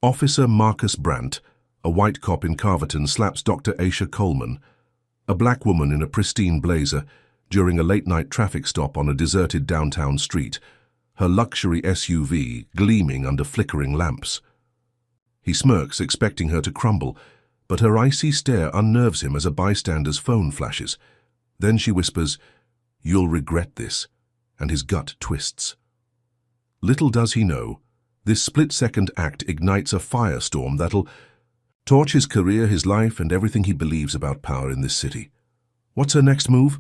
Officer Marcus Brandt, a white cop in Carverton, slaps Dr. Aisha Coleman, a black woman in a pristine blazer, during a late-night traffic stop on a deserted downtown street, her luxury SUV gleaming under flickering lamps. He smirks, expecting her to crumble, but her icy stare unnerves him as a bystander's phone flashes. Then she whispers, "You'll regret this," and his gut twists. Little does he know, this split-second act ignites a firestorm that'll torch his career, his life, and everything he believes about power in this city. What's her next move?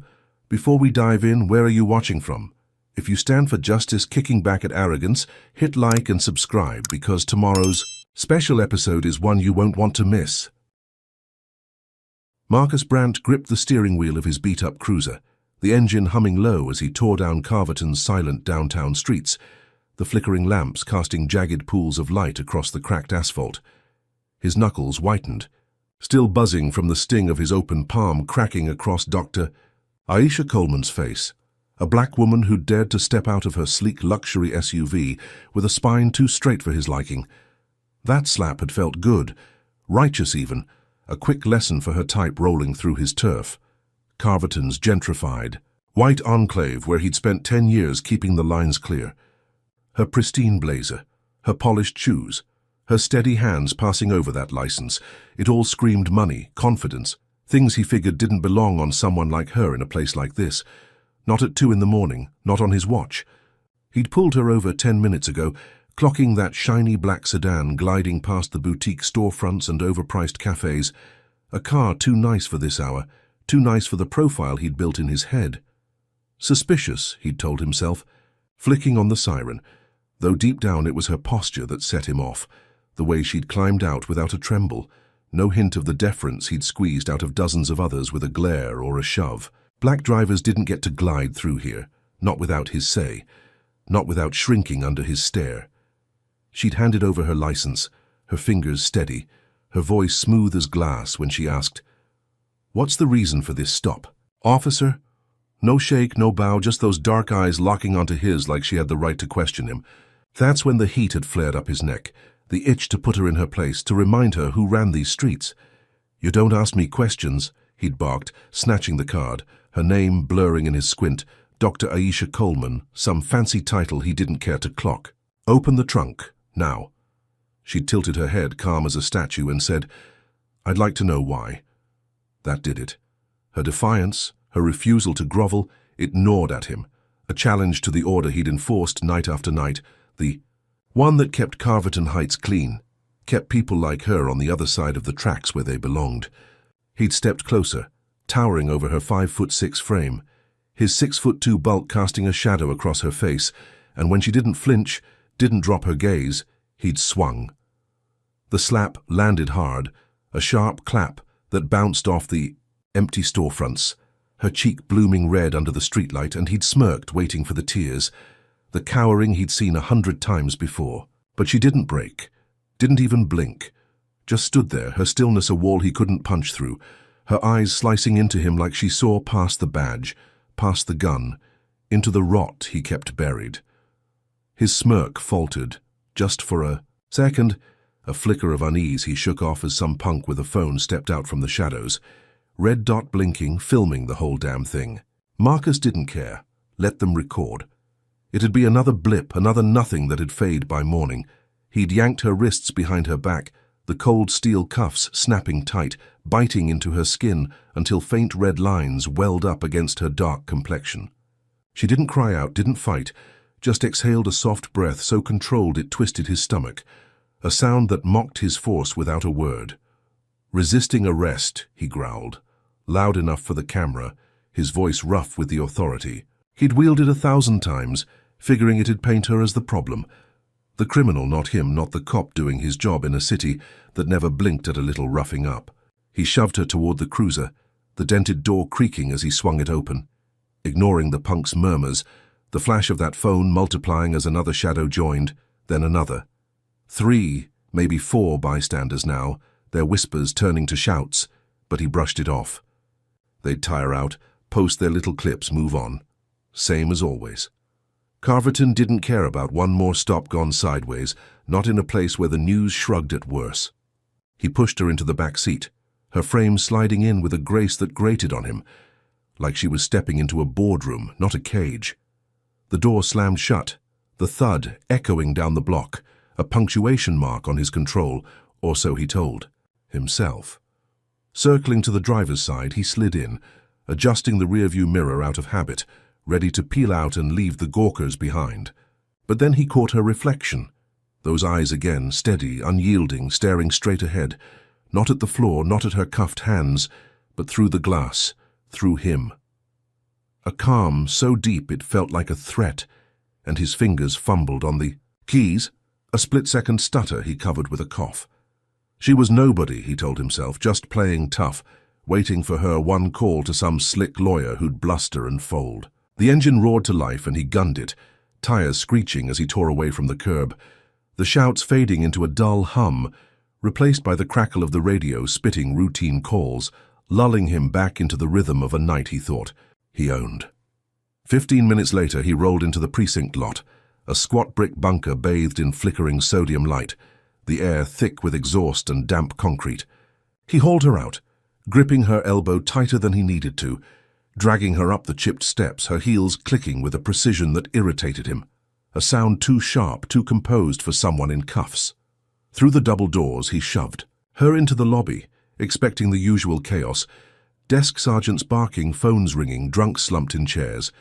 Before we dive in, where are you watching from? If you stand for justice, kicking back at arrogance, hit like and subscribe, because tomorrow's special episode is one you won't want to miss. Marcus Brandt gripped the steering wheel of his beat-up cruiser, the engine humming low as he tore down Carverton's silent downtown streets, the flickering lamps casting jagged pools of light across the cracked asphalt. His knuckles whitened, still buzzing from the sting of his open palm cracking across Dr. Aisha Coleman's face, a black woman who dared to step out of her sleek luxury SUV with a spine too straight for his liking. That slap had felt good, righteous even, a quick lesson for her type rolling through his turf. Carverton's gentrified, white enclave where he'd spent 10 years keeping the lines clear. Her pristine blazer, her polished shoes, her steady hands passing over that license, it all screamed money, confidence, things he figured didn't belong on someone like her in a place like this. Not at 2 in the morning, not on his watch. He'd pulled her over 10 minutes ago, clocking that shiny black sedan gliding past the boutique storefronts and overpriced cafes, a car too nice for this hour, too nice for the profile he'd built in his head. Suspicious, he'd told himself, flicking on the siren, though deep down it was her posture that set him off, the way she'd climbed out without a tremble, no hint of the deference he'd squeezed out of dozens of others with a glare or a shove. Black drivers didn't get to glide through here, not without his say, not without shrinking under his stare. She'd handed over her license, her fingers steady, her voice smooth as glass when she asked, "What's the reason for this stop?" "Officer?" No shake, no bow, just those dark eyes locking onto his like she had the right to question him. That's when the heat had flared up his neck, the itch to put her in her place, to remind her who ran these streets. "You don't ask me questions," he'd barked, snatching the card, her name blurring in his squint, Dr. Aisha Coleman, some fancy title he didn't care to clock. "Open the trunk, now." She tilted her head, calm as a statue, and said, "I'd like to know why." That did it. Her defiance, her refusal to grovel, it gnawed at him, a challenge to the order he'd enforced night after night, the one that kept Carverton Heights clean, kept people like her on the other side of the tracks where they belonged. He'd stepped closer, towering over her 5'6" frame, his 6'2" bulk casting a shadow across her face, and when she didn't flinch, didn't drop her gaze, he'd swung. The slap landed hard, a sharp clap that bounced off the empty storefronts, her cheek blooming red under the streetlight, and he'd smirked, waiting for the tears, the cowering he'd seen 100 times before. But she didn't break, didn't even blink, just stood there, her stillness a wall he couldn't punch through, her eyes slicing into him like she saw past the badge, past the gun, into the rot he kept buried. His smirk faltered, just for a second, a flicker of unease he shook off as some punk with a phone stepped out from the shadows, red dot blinking, filming the whole damn thing. Marcus didn't care. Let them record. It'd be another blip, another nothing that'd fade by morning. He'd yanked her wrists behind her back, the cold steel cuffs snapping tight, biting into her skin until faint red lines welled up against her dark complexion. She didn't cry out, didn't fight, just exhaled a soft breath so controlled it twisted his stomach, a sound that mocked his force without a word. "Resisting arrest," he growled, loud enough for the camera, his voice rough with the authority. He'd wielded 1,000 times, figuring it'd paint her as the problem. The criminal, not him, not the cop doing his job in a city that never blinked at a little roughing up. He shoved her toward the cruiser, the dented door creaking as he swung it open. Ignoring the punk's murmurs, the flash of that phone multiplying as another shadow joined, then another. 3, maybe 4 bystanders now, their whispers turning to shouts, but he brushed it off. They'd tire out, post their little clips, move on. Same as always. Carverton didn't care about one more stop gone sideways, not in a place where the news shrugged at worse. He pushed her into the back seat, her frame sliding in with a grace that grated on him, like she was stepping into a boardroom, not a cage. The door slammed shut, the thud echoing down the block, a punctuation mark on his control, or so he told himself. Circling to the driver's side, he slid in, adjusting the rearview mirror out of habit, ready to peel out and leave the gawkers behind. But then he caught her reflection, those eyes again, steady, unyielding, staring straight ahead, not at the floor, not at her cuffed hands, but through the glass, through him. A calm so deep it felt like a threat, and his fingers fumbled on the keys. A split-second stutter he covered with a cough. She was nobody, he told himself, just playing tough, waiting for her one call to some slick lawyer who'd bluster and fold. The engine roared to life and he gunned it, tires screeching as he tore away from the curb, the shouts fading into a dull hum, replaced by the crackle of the radio spitting routine calls, lulling him back into the rhythm of a night he thought he owned. 15 minutes later he rolled into the precinct lot, a squat brick bunker bathed in flickering sodium light, the air thick with exhaust and damp concrete. He hauled her out, gripping her elbow tighter than he needed to, dragging her up the chipped steps, her heels clicking with a precision that irritated him, a sound too sharp, too composed for someone in cuffs. Through the double doors he shoved her into the lobby, expecting the usual chaos, desk sergeants barking, phones ringing, drunks slumped in chairs.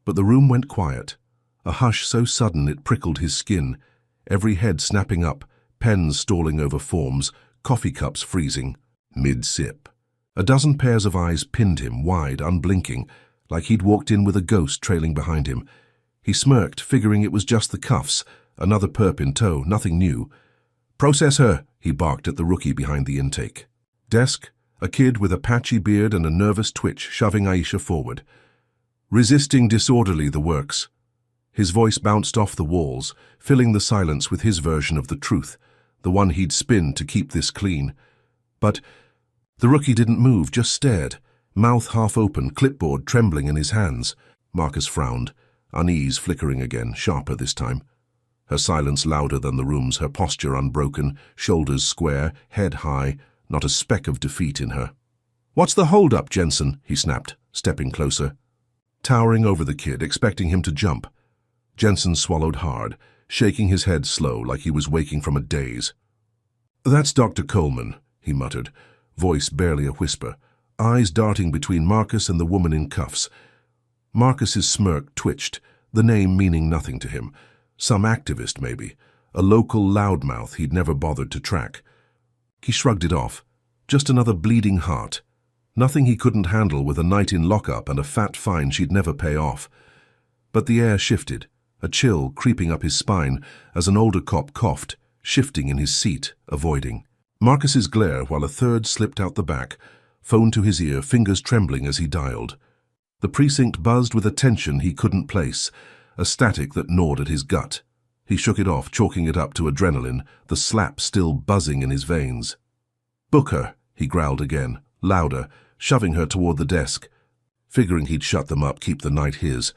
But the room went quiet, a hush so sudden it prickled his skin, every head snapping up, pens stalling over forms, coffee cups freezing, mid-sip. A dozen pairs of eyes pinned him, wide, unblinking, like he'd walked in with a ghost trailing behind him. He smirked, figuring it was just the cuffs, another perp in tow, nothing new. "Process her," he barked at the rookie behind the intake. Desk, a kid with a patchy beard and a nervous twitch shoving Aisha forward. Resisting disorderly the works. His voice bounced off the walls, filling the silence with his version of the truth, the one he'd spin to keep this clean. But the rookie didn't move, just stared, mouth half open, clipboard trembling in his hands. Marcus frowned, unease flickering again, sharper this time. Her silence louder than the room's, her posture unbroken, shoulders square, head high, not a speck of defeat in her. "What's the hold-up, Jensen?" he snapped, stepping closer. Towering over the kid, expecting him to jump. Jensen swallowed hard, shaking his head slow like he was waking from a daze. "That's Dr. Coleman," he muttered, voice barely a whisper, eyes darting between Marcus and the woman in cuffs. Marcus's smirk twitched, the name meaning nothing to him. Some activist, maybe, a local loudmouth he'd never bothered to track. He shrugged it off. Just another bleeding heart. Nothing he couldn't handle with a night in lockup and a fat fine she'd never pay off. But the air shifted, a chill creeping up his spine as an older cop coughed, shifting in his seat, avoiding. Marcus's glare while a third slipped out the back, phone to his ear, fingers trembling as he dialed. The precinct buzzed with a tension he couldn't place, a static that gnawed at his gut. He shook it off, chalking it up to adrenaline, the slap still buzzing in his veins. "Book her," he growled again, louder, shoving her toward the desk, figuring he'd shut them up, keep the night his.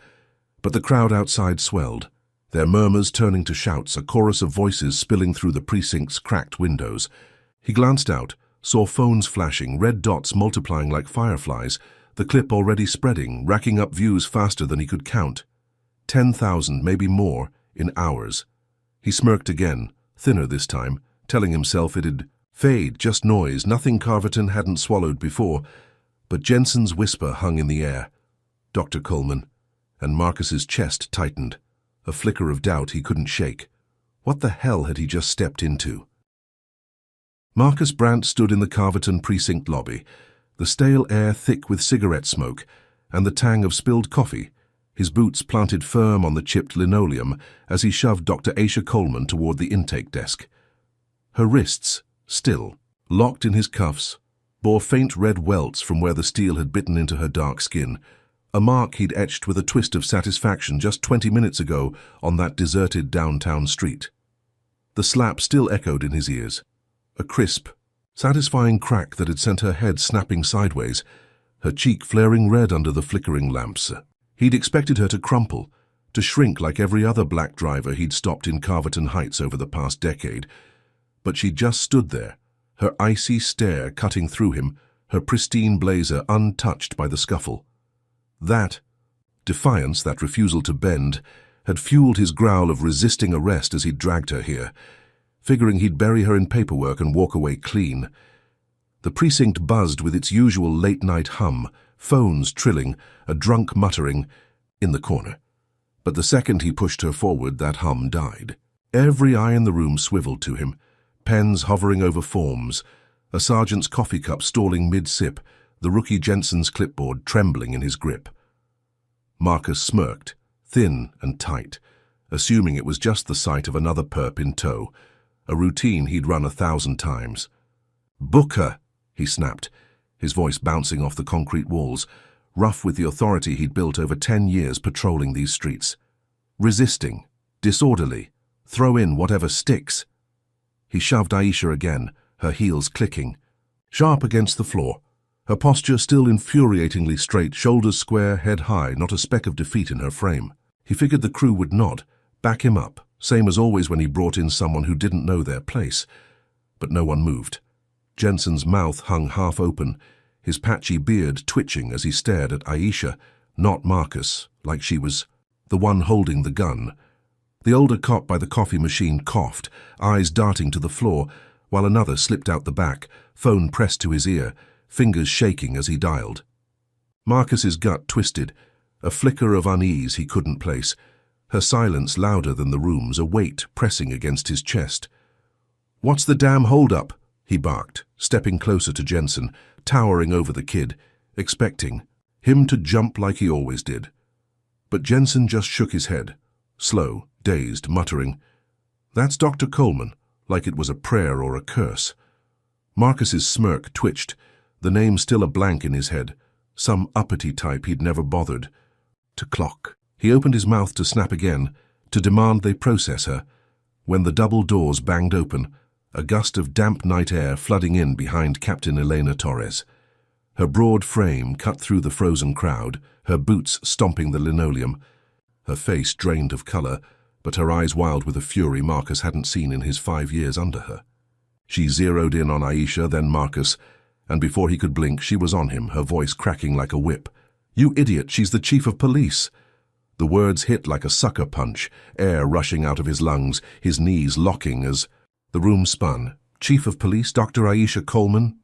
But the crowd outside swelled, their murmurs turning to shouts, a chorus of voices spilling through the precinct's cracked windows. He glanced out, saw phones flashing, red dots multiplying like fireflies, the clip already spreading, racking up views faster than he could count. 10,000, maybe more, in hours. He smirked again, thinner this time, telling himself it'd fade, just noise, nothing Carverton hadn't swallowed before. But Jensen's whisper hung in the air. Dr. Coleman. And Marcus's chest tightened, a flicker of doubt he couldn't shake. What the hell had he just stepped into? Marcus Brandt stood in the Carverton precinct lobby, the stale air thick with cigarette smoke and the tang of spilled coffee, his boots planted firm on the chipped linoleum as he shoved Dr. Aisha Coleman toward the intake desk. Her wrists, still, locked in his cuffs, bore faint red welts from where the steel had bitten into her dark skin, a mark he'd etched with a twist of satisfaction just 20 minutes ago on that deserted downtown street. The slap still echoed in his ears, a crisp, satisfying crack that had sent her head snapping sideways, her cheek flaring red under the flickering lamps. He'd expected her to crumple, to shrink like every other black driver he'd stopped in Carverton Heights over the past decade. But she just stood there, her icy stare cutting through him, her pristine blazer untouched by the scuffle. That defiance, that refusal to bend, had fueled his growl of resisting arrest as he dragged her here, figuring he'd bury her in paperwork and walk away clean. The precinct buzzed with its usual late-night hum, phones trilling, a drunk muttering, in the corner. But the second he pushed her forward, that hum died. Every eye in the room swiveled to him, pens hovering over forms, a sergeant's coffee cup stalling mid-sip, the rookie Jensen's clipboard trembling in his grip. Marcus smirked, thin and tight, assuming it was just the sight of another perp in tow, a routine he'd run 1,000 times. "Book her!" he snapped, his voice bouncing off the concrete walls, rough with the authority he'd built over 10 years patrolling these streets. Resisting, disorderly, throw in whatever sticks. He shoved Aisha again, her heels clicking. Sharp against the floor, her posture still infuriatingly straight, shoulders square, head high, not a speck of defeat in her frame. He figured the crew would nod, back him up, same as always when he brought in someone who didn't know their place. But no one moved. Jensen's mouth hung half open, his patchy beard twitching as he stared at Aisha, not Marcus, like she was the one holding the gun. The older cop by the coffee machine coughed, eyes darting to the floor, while another slipped out the back, phone pressed to his ear, fingers shaking as he dialed. Marcus's gut twisted, a flicker of unease he couldn't place, her silence louder than the room's, a weight pressing against his chest. "What's the damn hold-up?" he barked, stepping closer to Jensen, towering over the kid, expecting him to jump like he always did. But Jensen just shook his head, slow, dazed, muttering, "That's Dr. Coleman," like it was a prayer or a curse. Marcus's smirk twitched, the name still a blank in his head, some uppity type he'd never bothered to clock. He opened his mouth to snap again, to demand they process her, when the double doors banged open, a gust of damp night air flooding in behind Captain Elena Torres. Her broad frame cut through the frozen crowd, her boots stomping the linoleum, her face drained of color, but her eyes wild with a fury Marcus hadn't seen in his 5 years under her. She zeroed in on Aisha, then Marcus, and before he could blink, she was on him, her voice cracking like a whip. "You idiot, she's the chief of police!" The words hit like a sucker punch, air rushing out of his lungs, his knees locking as the room spun. "Chief of police, Dr. Aisha Coleman?"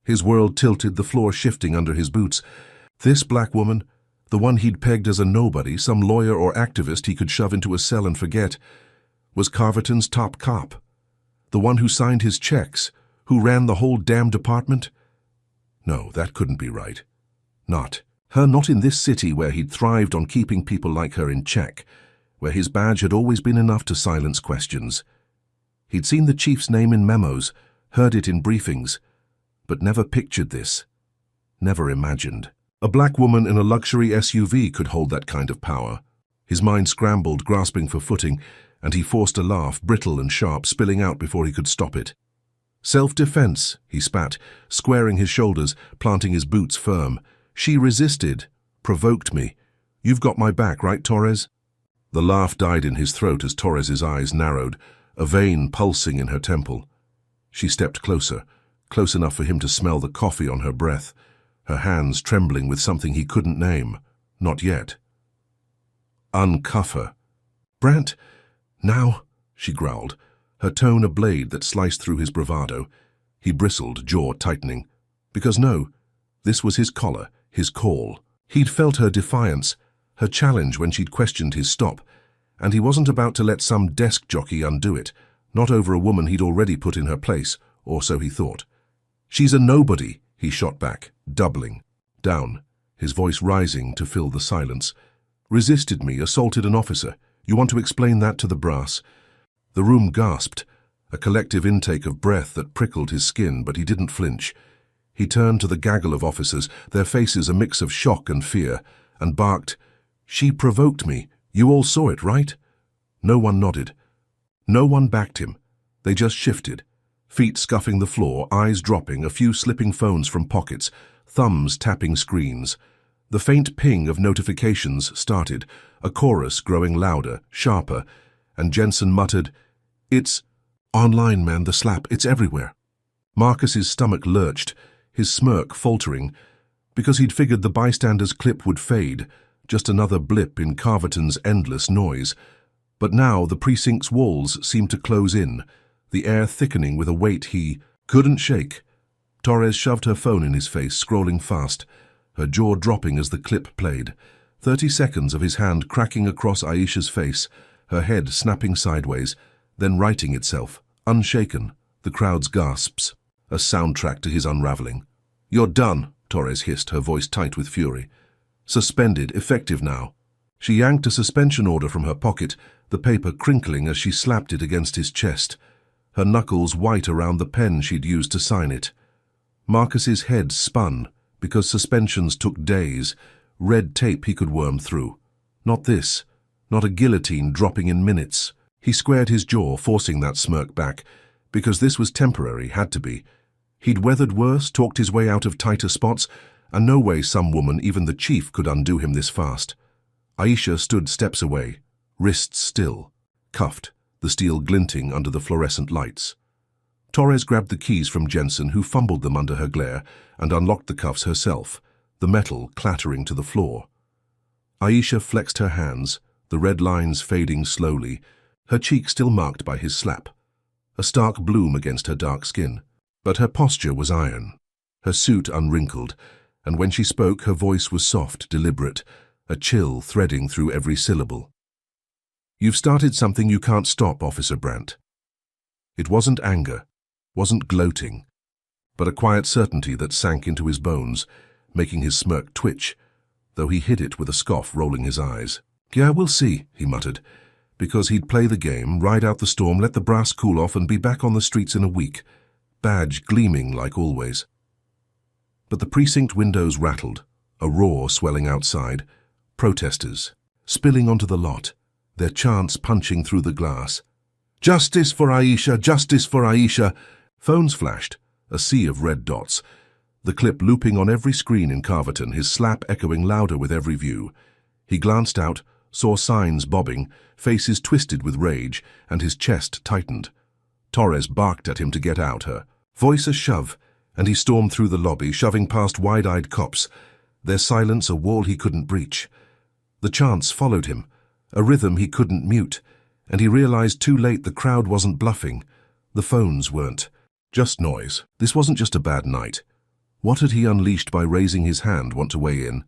His world tilted, the floor shifting under his boots. This black woman, the one he'd pegged as a nobody, some lawyer or activist he could shove into a cell and forget, was Carverton's top cop. The one who signed his checks, who ran the whole damn department? No, that couldn't be right. Not in this city where he'd thrived on keeping people like her in check, where his badge had always been enough to silence questions. He'd seen the chief's name in memos, heard it in briefings, but never pictured this, never imagined. A black woman in a luxury SUV could hold that kind of power. His mind scrambled, grasping for footing, and he forced a laugh, brittle and sharp, spilling out before he could stop it. "Self-defense," he spat, squaring his shoulders, planting his boots firm. "She resisted, provoked me. You've got my back, right, Torres?" The laugh died in his throat as Torres's eyes narrowed, a vein pulsing in her temple. She stepped closer, close enough for him to smell the coffee on her breath, her hands trembling with something he couldn't name. Not yet. "Uncuff her." "Brant, now," she growled, her tone a blade that sliced through his bravado. He bristled, jaw tightening. Because no, this was his collar, his call. He'd felt her defiance, her challenge when she'd questioned his stop, and he wasn't about to let some desk jockey undo it, not over a woman he'd already put in her place, or so he thought. "She's a nobody," he shot back, doubling. Down, his voice rising to fill the silence. "Resisted me, assaulted an officer. You want to explain that to the brass?" The room gasped, a collective intake of breath that prickled his skin, but he didn't flinch. He turned to the gaggle of officers, their faces a mix of shock and fear, and barked, "She provoked me. You all saw it, right?" No one nodded. No one backed him. They just shifted, feet scuffing the floor, eyes dropping, a few slipping phones from pockets, thumbs tapping screens. The faint ping of notifications started, a chorus growing louder, sharper, and Jensen muttered, "It's online, man, the slap, it's everywhere." Marcus's stomach lurched, his smirk faltering, because he'd figured the bystander's clip would fade, just another blip in Carverton's endless noise. But now the precinct's walls seemed to close in, the air thickening with a weight he couldn't shake. Torres shoved her phone in his face, scrolling fast, her jaw dropping as the clip played. 30 seconds of his hand cracking across Aisha's face, her head snapping sideways, then righting itself, unshaken, the crowd's gasps, a soundtrack to his unraveling. "You're done," Torres hissed, her voice tight with fury. "Suspended, effective now." She yanked a suspension order from her pocket, the paper crinkling as she slapped it against his chest, her knuckles white around the pen she'd used to sign it. Marcus's head spun, because suspensions took days, red tape he could worm through. Not this, not a guillotine dropping in minutes. He squared his jaw, forcing that smirk back, because this was temporary, had to be. He'd weathered worse, talked his way out of tighter spots, and no way some woman, even the chief, could undo him this fast. Aisha stood steps away, wrists still, cuffed, the steel glinting under the fluorescent lights. Torres grabbed the keys from Jensen, who fumbled them under her glare, and unlocked the cuffs herself, the metal clattering to the floor. Aisha flexed her hands, the red lines fading slowly, her cheek still marked by his slap, a stark bloom against her dark skin. But her posture was iron, her suit unwrinkled, and when she spoke her voice was soft, deliberate, a chill threading through every syllable. "You've started something you can't stop, Officer Brandt." It wasn't anger, wasn't gloating, but a quiet certainty that sank into his bones, making his smirk twitch, though he hid it with a scoff, rolling his eyes. "Yeah, we'll see," he muttered, because he'd play the game, ride out the storm, let the brass cool off, and be back on the streets in a week, badge gleaming like always. But the precinct windows rattled, a roar swelling outside, protesters, spilling onto the lot, their chants punching through the glass. "Justice for Aisha! Justice for Aisha!" Phones flashed, a sea of red dots, the clip looping on every screen in Carverton, his slap echoing louder with every view. He glanced out, saw signs bobbing, faces twisted with rage, and his chest tightened. Torres barked at him to get out, her voice a shove, and he stormed through the lobby, shoving past wide-eyed cops, their silence a wall he couldn't breach. The chants followed him, a rhythm he couldn't mute, and he realized too late the crowd wasn't bluffing. The phones weren't. Just noise. This wasn't just a bad night. What had he unleashed by raising his hand? Want to weigh in?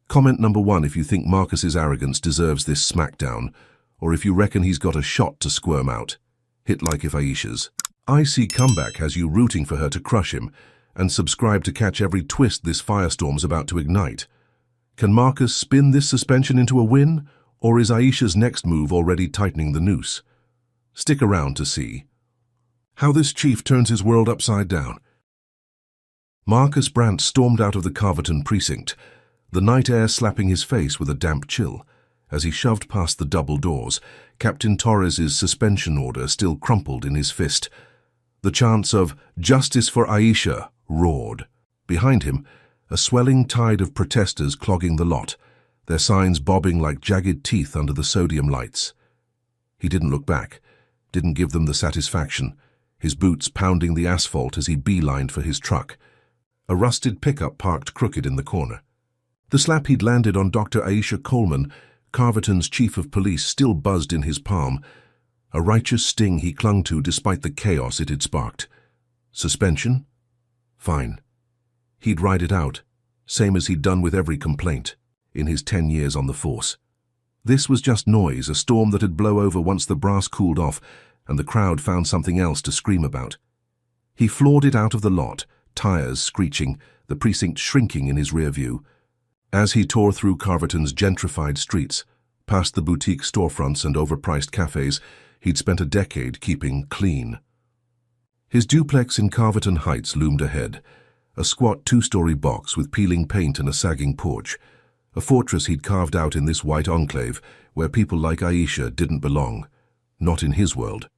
Comment number 1 if you think Marcus's arrogance deserves this smackdown, or if you reckon he's got a shot to squirm out. Hit like if Aisha's. IC Comeback has you rooting for her to crush him, and subscribe to catch every twist this firestorm's about to ignite. Can Marcus spin this suspension into a win, or is Aisha's next move already tightening the noose? Stick around to see how this chief turns his world upside down. Marcus Brandt stormed out of the Carverton precinct, the night air slapping his face with a damp chill. As he shoved past the double doors, Captain Torres's suspension order still crumpled in his fist. The chants of "Justice for Aisha" roared. Behind him, a swelling tide of protesters clogging the lot, their signs bobbing like jagged teeth under the sodium lights. He didn't look back, didn't give them the satisfaction, his boots pounding the asphalt as he beelined for his truck. A rusted pickup parked crooked in the corner. The slap he'd landed on Dr. Aisha Coleman, Carverton's chief of police, still buzzed in his palm, a righteous sting he clung to despite the chaos it had sparked. Suspension? Fine. He'd ride it out, same as he'd done with every complaint, in his 10 years on the force. This was just noise, a storm that had blow over once the brass cooled off and the crowd found something else to scream about. He floored it out of the lot, tires screeching, the precinct shrinking in his rear view. As he tore through Carverton's gentrified streets, past the boutique storefronts and overpriced cafes he'd spent a decade keeping clean. His duplex in Carverton Heights loomed ahead, a squat 2-story box with peeling paint and a sagging porch, a fortress he'd carved out in this white enclave where people like Aisha didn't belong, not in his world.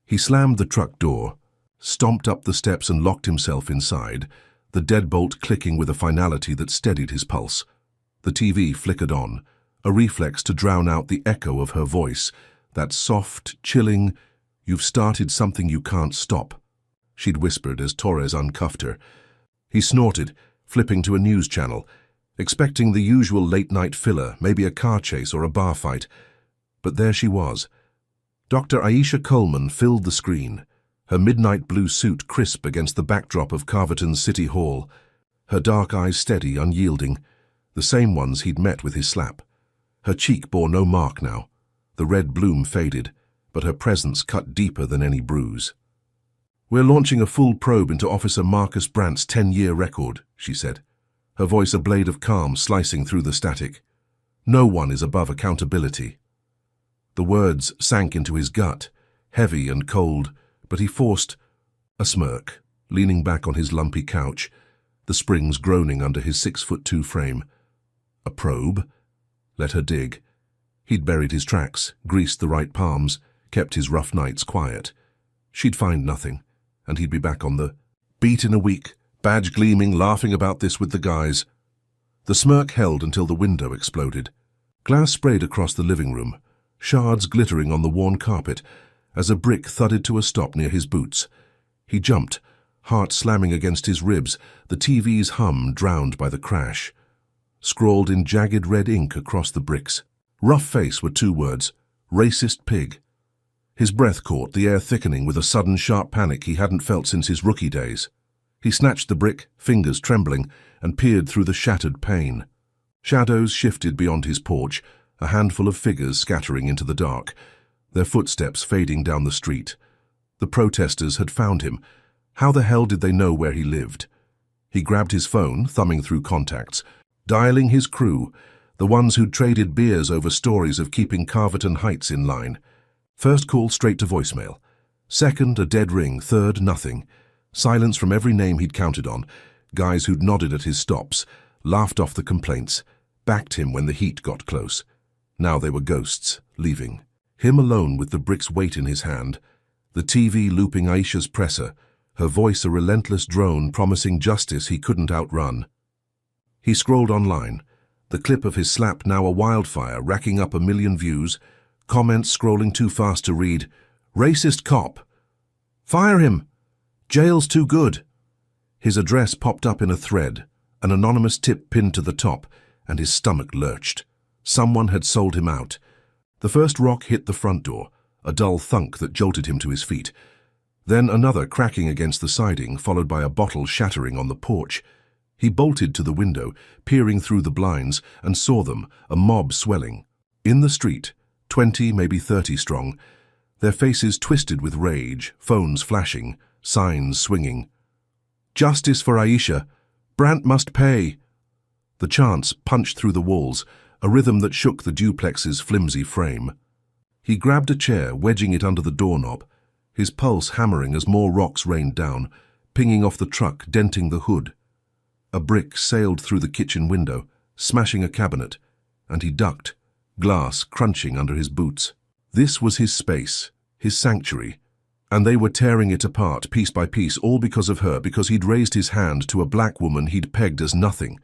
He slammed the truck door, stomped up the steps and locked himself inside, the deadbolt clicking with a finality that steadied his pulse. The TV flickered on, a reflex to drown out the echo of her voice, that soft, chilling, "You've started something you can't stop," she'd whispered as Torres uncuffed her. He snorted, flipping to a news channel, expecting the usual late-night filler, maybe a car chase or a bar fight. But there she was. Dr. Aisha Coleman filled the screen, her midnight blue suit crisp against the backdrop of Carverton's City Hall, her dark eyes steady, unyielding, the same ones he'd met with his slap. Her cheek bore no mark now. The red bloom faded, but her presence cut deeper than any bruise. "We're launching a full probe into Officer Marcus Brandt's 10-year record," she said, her voice a blade of calm slicing through the static. "No one is above accountability." The words sank into his gut, heavy and cold, but he forced a smirk, leaning back on his lumpy couch, the springs groaning under his 6'2" frame. A probe? Let her dig. He'd buried his tracks, greased the right palms, kept his rough nights quiet. She'd find nothing, and he'd be back on the beat in a week, badge gleaming, laughing about this with the guys. The smirk held until the window exploded. Glass sprayed across the living room, shards glittering on the worn carpet, as a brick thudded to a stop near his boots. He jumped, heart slamming against his ribs, the TV's hum drowned by the crash. Scrawled in jagged red ink across the bricks. Rough face were 2 words, "Racist pig." His breath caught, the air thickening with a sudden sharp panic he hadn't felt since his rookie days. He snatched the brick, fingers trembling, and peered through the shattered pane. Shadows shifted beyond his porch, a handful of figures scattering into the dark, their footsteps fading down the street. The protesters had found him. How the hell did they know where he lived? He grabbed his phone, thumbing through contacts, dialing his crew, the ones who'd traded beers over stories of keeping Carverton Heights in line. First call straight to voicemail. Second, a dead ring. Third, nothing. Silence from every name he'd counted on. Guys who'd nodded at his stops, laughed off the complaints, backed him when the heat got close. Now they were ghosts, leaving. Him alone with the brick's weight in his hand, the TV looping Aisha's presser, her voice a relentless drone promising justice he couldn't outrun. He scrolled online, the clip of his slap now a wildfire, racking up 1 million views, comments scrolling too fast to read. "Racist cop. Fire him. Jail's too good." His address popped up in a thread, an anonymous tip pinned to the top, and his stomach lurched. Someone had sold him out. The first rock hit the front door, a dull thunk that jolted him to his feet. Then another cracking against the siding, followed by a bottle shattering on the porch. He bolted to the window, peering through the blinds, and saw them, a mob swelling. In the street, 20, maybe 30 strong, their faces twisted with rage, phones flashing, signs swinging. "Justice for Aisha! Brandt must pay!" The chants punched through the walls, a rhythm that shook the duplex's flimsy frame. He grabbed a chair, wedging it under the doorknob, his pulse hammering as more rocks rained down, pinging off the truck, denting the hood. A brick sailed through the kitchen window, smashing a cabinet, and he ducked, glass crunching under his boots. This was his space, his sanctuary, and they were tearing it apart piece by piece, all because of her, because he'd raised his hand to a black woman he'd pegged as nothing.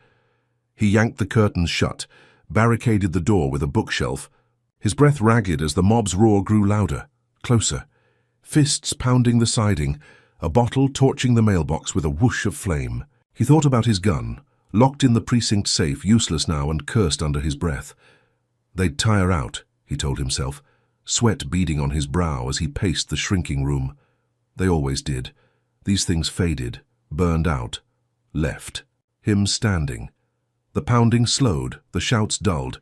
He yanked the curtains shut, barricaded the door with a bookshelf, his breath ragged as the mob's roar grew louder, closer, fists pounding the siding, a bottle torching the mailbox with a whoosh of flame. He thought about his gun, locked in the precinct safe, useless now, and cursed under his breath. They'd tire out, he told himself, sweat beading on his brow as he paced the shrinking room. They always did. These things faded, burned out, left. Him standing. The pounding slowed, the shouts dulled,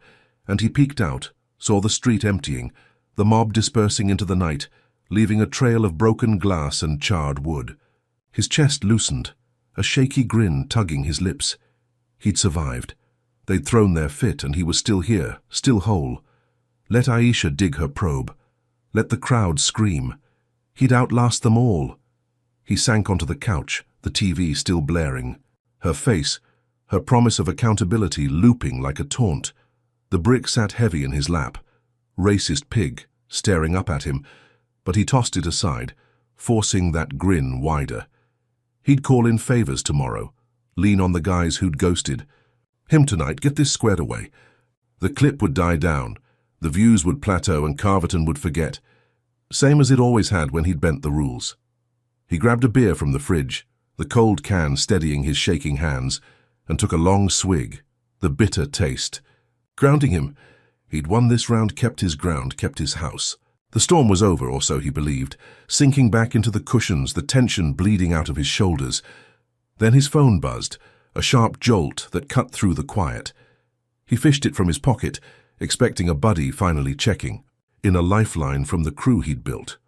and he peeked out, saw the street emptying, the mob dispersing into the night, leaving a trail of broken glass and charred wood. His chest loosened, a shaky grin tugging his lips. He'd survived. They'd thrown their fit, and he was still here, still whole. Let Aisha dig her probe. Let the crowd scream. He'd outlast them all. He sank onto the couch, the TV still blaring. Her face, her promise of accountability looping like a taunt. The brick sat heavy in his lap. Racist pig, staring up at him, but he tossed it aside, forcing that grin wider. He'd call in favors tomorrow, lean on the guys who'd ghosted. Him tonight, get this squared away. The clip would die down, the views would plateau and Carverton would forget. Same as it always had when he'd bent the rules. He grabbed a beer from the fridge, the cold can steadying his shaking hands, and took a long swig, the bitter taste. Grounding him. He'd won this round, kept his ground, kept his house. The storm was over, or so he believed, sinking back into the cushions, the tension bleeding out of his shoulders. Then his phone buzzed, a sharp jolt that cut through the quiet. He fished it from his pocket, expecting a buddy finally checking, in a lifeline from the crew he'd built.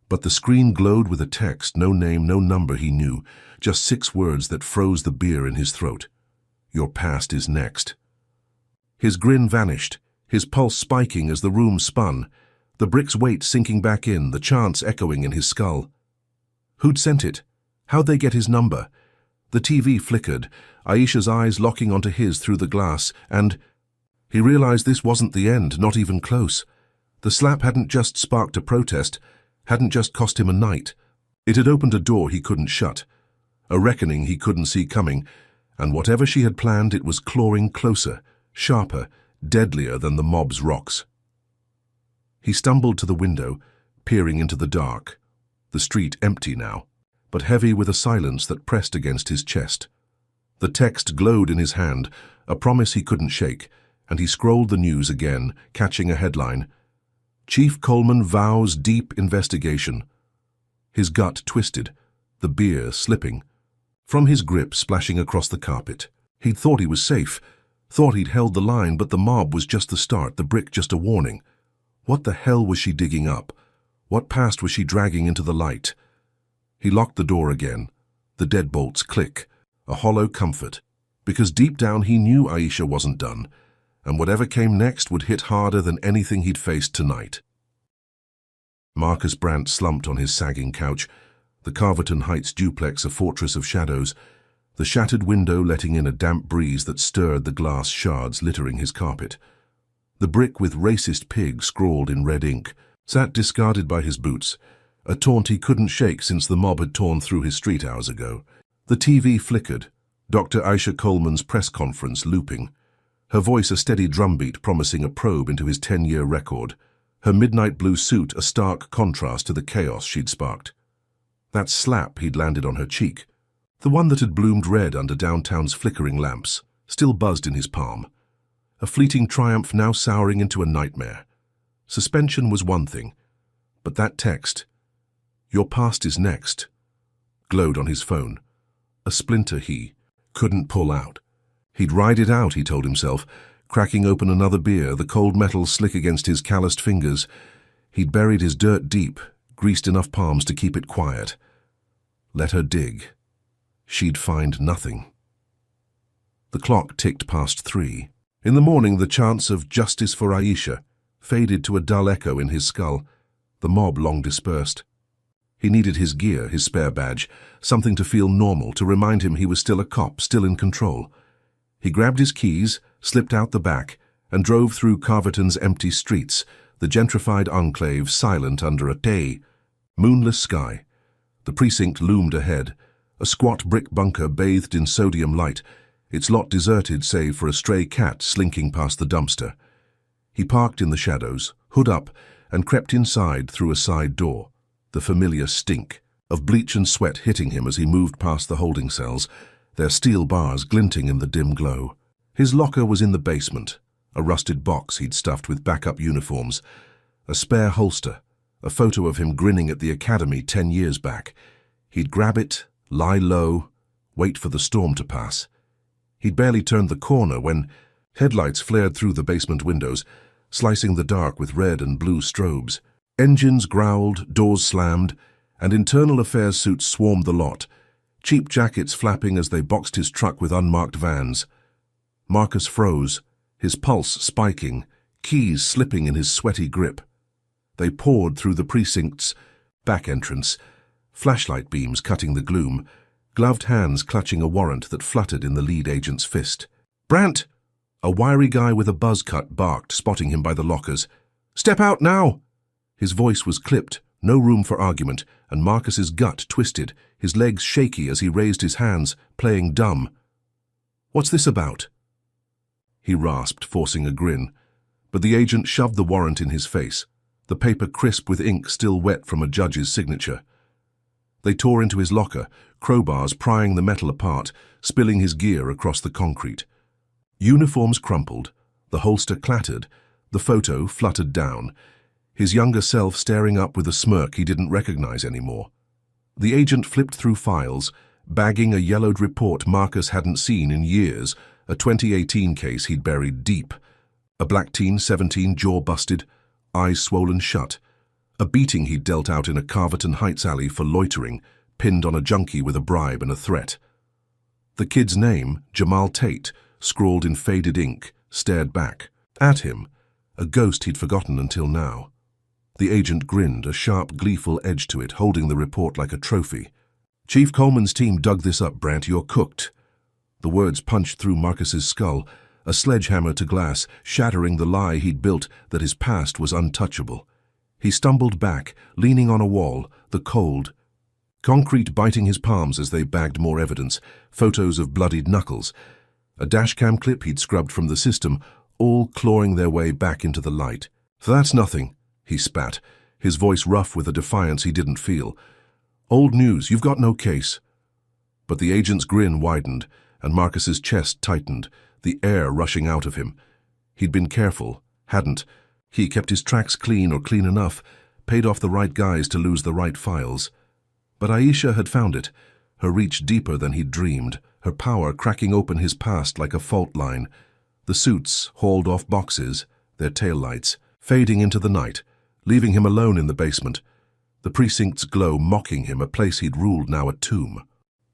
But the screen glowed with a text, no name, no number he knew, just 6 words that froze the beer in his throat. Your past is next. His grin vanished, his pulse spiking as the room spun, the brick's weight sinking back in, the chants echoing in his skull. Who'd sent it? How'd they get his number? The TV flickered, Aisha's eyes locking onto his through the glass, and he realized this wasn't the end, not even close. The slap hadn't just sparked a protest, hadn't just cost him a night. It had opened a door he couldn't shut, a reckoning he couldn't see coming, and whatever she had planned, it was clawing closer, sharper, deadlier than the mob's rocks. He stumbled to the window, peering into the dark, the street empty now, but heavy with a silence that pressed against his chest. The text glowed in his hand, a promise he couldn't shake, and he scrolled the news again, catching a headline. Chief Coleman vows deep investigation. His gut twisted, the beer slipping. From his grip splashing across the carpet. He'd thought he was safe, thought he'd held the line, but the mob was just the start, the brick just a warning. What the hell was she digging up? What past was she dragging into the light? He locked the door again. The deadbolts click, a hollow comfort, because deep down he knew Aisha wasn't done, and whatever came next would hit harder than anything he'd faced tonight. Marcus Brandt slumped on his sagging couch, the Carverton Heights duplex a fortress of shadows, the shattered window letting in a damp breeze that stirred the glass shards littering his carpet. The brick with racist pig scrawled in red ink sat discarded by his boots, a taunt he couldn't shake since the mob had torn through his street hours ago. The TV flickered, Dr. Aisha Coleman's press conference looping, her voice a steady drumbeat promising a probe into his 10-year record, her midnight blue suit a stark contrast to the chaos she'd sparked. That slap he'd landed on her cheek, the one that had bloomed red under downtown's flickering lamps, still buzzed in his palm. A fleeting triumph now souring into a nightmare. Suspension was one thing, but that text, "Your past is next," glowed on his phone. A splinter he couldn't pull out. He'd ride it out, he told himself, cracking open another beer, the cold metal slick against his calloused fingers. He'd buried his dirt deep, greased enough palms to keep it quiet. Let her dig. She'd find nothing. The clock ticked past 3. In the morning, the chants of justice for Aisha faded to a dull echo in his skull, the mob long dispersed. He needed his gear, his spare badge, something to feel normal, to remind him he was still a cop, still in control. He grabbed his keys, slipped out the back, and drove through Carverton's empty streets, the gentrified enclave silent under a day, moonless sky. The precinct loomed ahead, a squat brick bunker bathed in sodium light, its lot deserted save for a stray cat slinking past the dumpster. He parked in the shadows, hood up, and crept inside through a side door, the familiar stink of bleach and sweat hitting him as he moved past the holding cells, their steel bars glinting in the dim glow. His locker was in the basement, a rusted box he'd stuffed with backup uniforms, a spare holster, a photo of him grinning at the academy 10 years back. He'd grab it, lie low, wait for the storm to pass. He'd barely turned the corner when headlights flared through the basement windows, slicing the dark with red and blue strobes. Engines growled, doors slammed, and internal affairs suits swarmed the lot, cheap jackets flapping as they boxed his truck with unmarked vans. Marcus froze, his pulse spiking, keys slipping in his sweaty grip. They poured through the precinct's back entrance, flashlight beams cutting the gloom, gloved hands clutching a warrant that fluttered in the lead agent's fist. "Brandt!" A wiry guy with a buzz cut barked, spotting him by the lockers. "Step out now!" His voice was clipped, no room for argument, and Marcus's gut twisted, his legs shaky as he raised his hands, playing dumb. "What's this about?" he rasped, forcing a grin. But the agent shoved the warrant in his face, the paper crisp with ink still wet from a judge's signature. They tore into his locker, crowbars prying the metal apart, spilling his gear across the concrete. Uniforms crumpled, the holster clattered, the photo fluttered down, his younger self staring up with a smirk he didn't recognize anymore. The agent flipped through files, bagging a yellowed report Marcus hadn't seen in years, a 2018 case he'd buried deep. A black teen, 17, jaw busted, eyes swollen shut. A beating he'd dealt out in a Carverton Heights alley for loitering, pinned on a junkie with a bribe and a threat. The kid's name, Jamal Tate, scrawled in faded ink, stared back. At him, a ghost he'd forgotten until now. The agent grinned, a sharp, gleeful edge to it, holding the report like a trophy. "Chief Coleman's team dug this up, Brant. You're cooked." The words punched through Marcus's skull, a sledgehammer to glass, shattering the lie he'd built that his past was untouchable. He stumbled back, leaning on a wall, the cold concrete biting his palms as they bagged more evidence, photos of bloodied knuckles, a dashcam clip he'd scrubbed from the system, all clawing their way back into the light. "That's nothing," he spat, his voice rough with a defiance he didn't feel. "Old news, you've got no case." But the agent's grin widened, and Marcus's chest tightened, the air rushing out of him. He'd been careful, hadn't. He kept his tracks clean or clean enough, paid off the right guys to lose the right files. But Aisha had found it, her reach deeper than he'd dreamed, her power cracking open his past like a fault line. The suits hauled off boxes, their taillights, fading into the night, leaving him alone in the basement. The precinct's glow mocking him, a place he'd ruled now a tomb.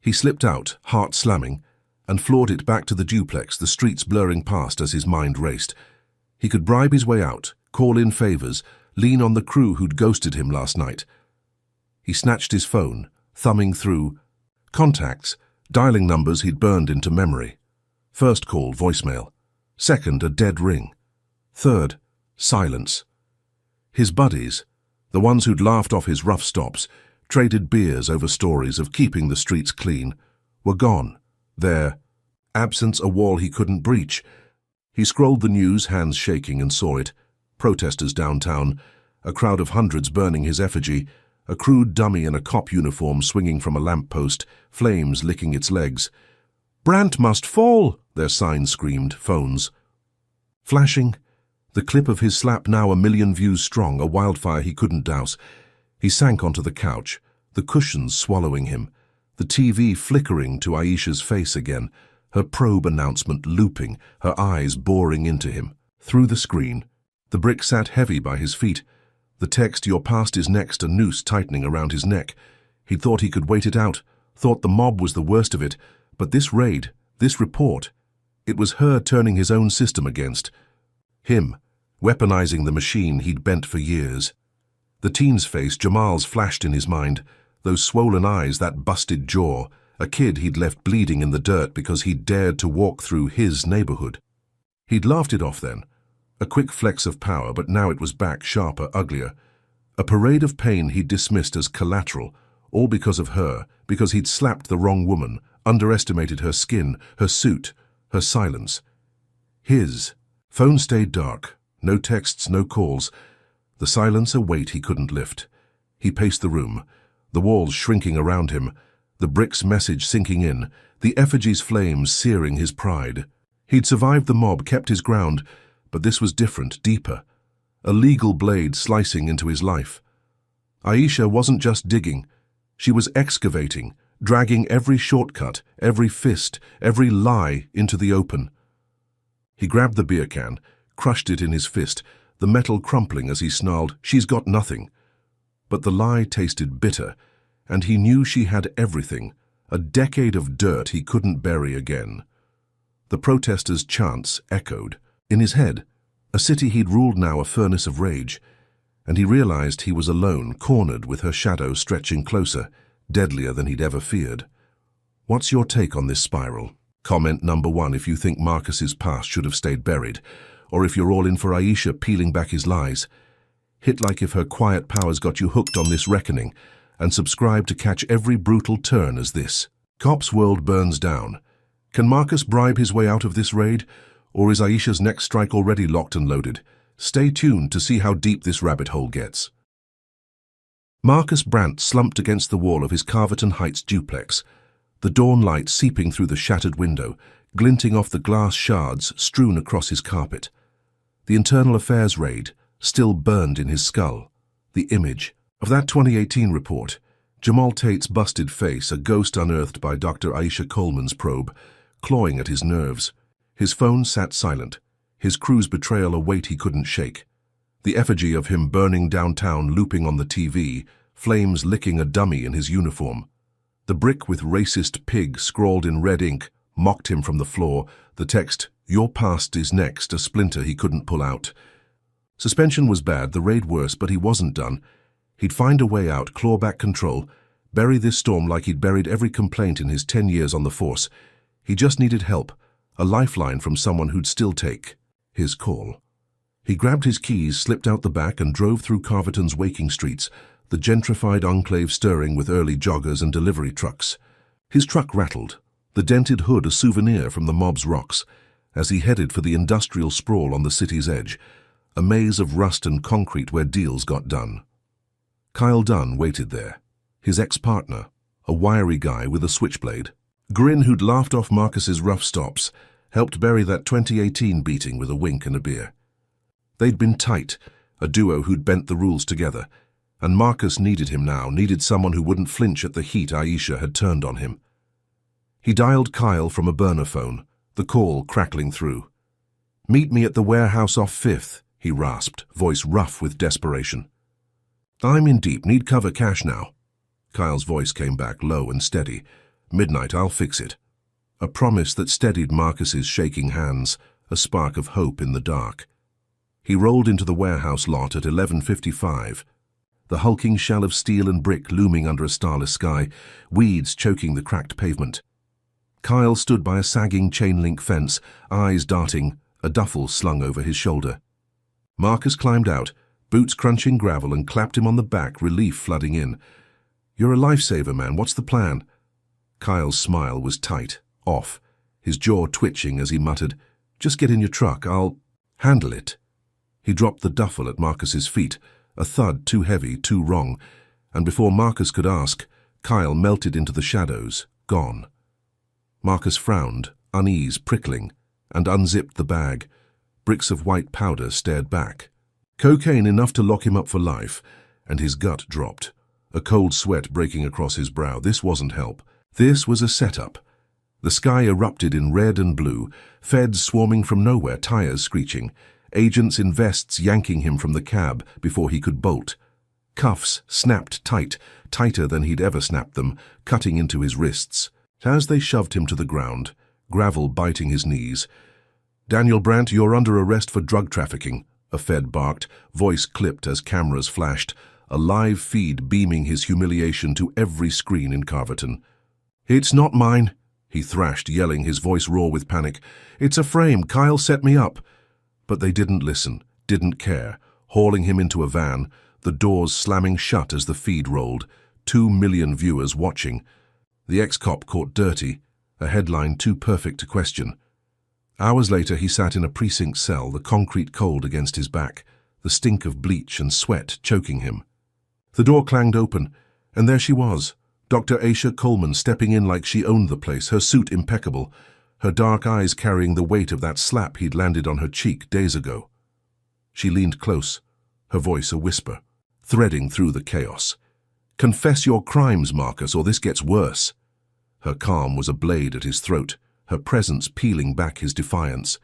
He slipped out, heart slamming, and floored it back to the duplex, the streets blurring past as his mind raced. He could bribe his way out, call in favors, lean on the crew who'd ghosted him last night. He snatched his phone, thumbing through contacts, dialing numbers he'd burned into memory. First call, voicemail. Second, a dead ring. Third, silence. His buddies, the ones who'd laughed off his rough stops, traded beers over stories of keeping the streets clean, were gone. Their absence a wall he couldn't breach. He scrolled the news, hands shaking, and saw it. Protesters downtown, a crowd of hundreds burning his effigy, a crude dummy in a cop uniform swinging from a lamppost, flames licking its legs. "Brant must fall," their signs screamed, phones flashing. The clip of his slap now 1,000,000 views strong, a wildfire he couldn't douse. He sank onto the couch, the cushions swallowing him, the TV flickering to Aisha's face again, her probe announcement looping, her eyes boring into him. Through the screen, the brick sat heavy by his feet, the text, "Your past is next," a noose tightening around his neck. He'd thought he could wait it out, thought the mob was the worst of it, but this raid, this report, it was her turning his own system against him, weaponizing the machine he'd bent for years. The teen's face, Jamal's, flashed in his mind, those swollen eyes, that busted jaw, a kid he'd left bleeding in the dirt because he'd dared to walk through his neighborhood. He'd laughed it off then, a quick flex of power, but now it was back, sharper, uglier. A parade of pain he'd dismissed as collateral, all because of her, because he'd slapped the wrong woman, underestimated her skin, her suit, her silence. His phone stayed dark, no texts, no calls. The silence a weight he couldn't lift. He paced the room, the walls shrinking around him, the brick's message sinking in, the effigy's flames searing his pride. He'd survived the mob, kept his ground, but this was different, deeper. A legal blade slicing into his life. Aisha wasn't just digging. She was excavating, dragging every shortcut, every fist, every lie into the open. He grabbed the beer can, crushed it in his fist, the metal crumpling as he snarled, "She's got nothing." But the lie tasted bitter, and he knew she had everything, a decade of dirt he couldn't bury again. The protesters' chants echoed. In his head, a city he'd ruled now a furnace of rage, and he realized he was alone, cornered with her shadow stretching closer, deadlier than he'd ever feared. What's your take on this spiral? Comment number 1 if you think Marcus's past should have stayed buried, or if you're all in for Aisha peeling back his lies. Hit like if her quiet powers got you hooked on this reckoning, and subscribe to catch every brutal turn as this. Cop's world burns down. Can Marcus bribe his way out of this raid, Or is Aisha's next strike already locked and loaded? Stay tuned to see how deep this rabbit hole gets. Marcus Brandt slumped against the wall of his Carverton Heights duplex, the dawn light seeping through the shattered window, glinting off the glass shards strewn across his carpet. The internal affairs raid still burned in his skull. The image of that 2018 report, Jamal Tate's busted face, a ghost unearthed by Dr. Aisha Coleman's probe, clawing at his nerves. His phone sat silent, his crew's betrayal a weight he couldn't shake. The effigy of him burning downtown looping on the TV, flames licking a dummy in his uniform. The brick with racist pig scrawled in red ink mocked him from the floor, the text, "Your past is next," a splinter he couldn't pull out. Suspension was bad, the raid worse, but he wasn't done. He'd find a way out, claw back control, bury this storm like he'd buried every complaint in his 10 years on the force. He just needed help, a lifeline from someone who'd still take his call. He grabbed his keys, slipped out the back, and drove through Carverton's waking streets, the gentrified enclave stirring with early joggers and delivery trucks. His truck rattled, the dented hood a souvenir from the mob's rocks, as he headed for the industrial sprawl on the city's edge, a maze of rust and concrete where deals got done. Kyle Dunn waited there, his ex-partner, a wiry guy with a switchblade. Grin, who'd laughed off Marcus's rough stops, helped bury that 2018 beating with a wink and a beer. They'd been tight, a duo who'd bent the rules together, and Marcus needed him now, needed someone who wouldn't flinch at the heat Aisha had turned on him. He dialed Kyle from a burner phone, the call crackling through. "Meet me at the warehouse off 5th, he rasped, voice rough with desperation. "I'm in deep, need cover cash now." Kyle's voice came back low and steady. "Midnight, I'll fix it." A promise that steadied Marcus's shaking hands, a spark of hope in the dark. He rolled into the warehouse lot at 11:55, the hulking shell of steel and brick looming under a starless sky, weeds choking the cracked pavement. Kyle stood by a sagging chain-link fence, eyes darting, a duffel slung over his shoulder. Marcus climbed out, boots crunching gravel, and clapped him on the back, relief flooding in. "You're a lifesaver, man. What's the plan?" Kyle's smile was tight, off, his jaw twitching as he muttered, "Just get in your truck, I'll handle it." He dropped the duffel at Marcus's feet, a thud too heavy, too wrong, and before Marcus could ask, Kyle melted into the shadows, gone. Marcus frowned, unease prickling, and unzipped the bag. Bricks of white powder stared back. Cocaine enough to lock him up for life, and his gut dropped, a cold sweat breaking across his brow. This wasn't help. This was a setup. The sky erupted in red and blue, feds swarming from nowhere, tires screeching, agents in vests yanking him from the cab before he could bolt. Cuffs snapped tight, tighter than he'd ever snapped them, cutting into his wrists. As they shoved him to the ground, gravel biting his knees. "Daniel Brandt, you're under arrest for drug trafficking," a fed barked, voice clipped as cameras flashed, a live feed beaming his humiliation to every screen in Carverton. "It's not mine," he thrashed, yelling, his voice raw with panic. "It's a frame. Kyle set me up." But they didn't listen, didn't care, hauling him into a van, the doors slamming shut as the feed rolled, 2 million viewers watching. The ex-cop caught dirty, a headline too perfect to question. Hours later, he sat in a precinct cell, the concrete cold against his back, the stink of bleach and sweat choking him. The door clanged open, and there she was, Dr. Aisha Coleman, stepping in like she owned the place, her suit impeccable, her dark eyes carrying the weight of that slap he'd landed on her cheek days ago. She leaned close, her voice a whisper, threading through the chaos. "Confess your crimes, Marcus, or this gets worse." Her calm was a blade at his throat, her presence peeling back his defiance,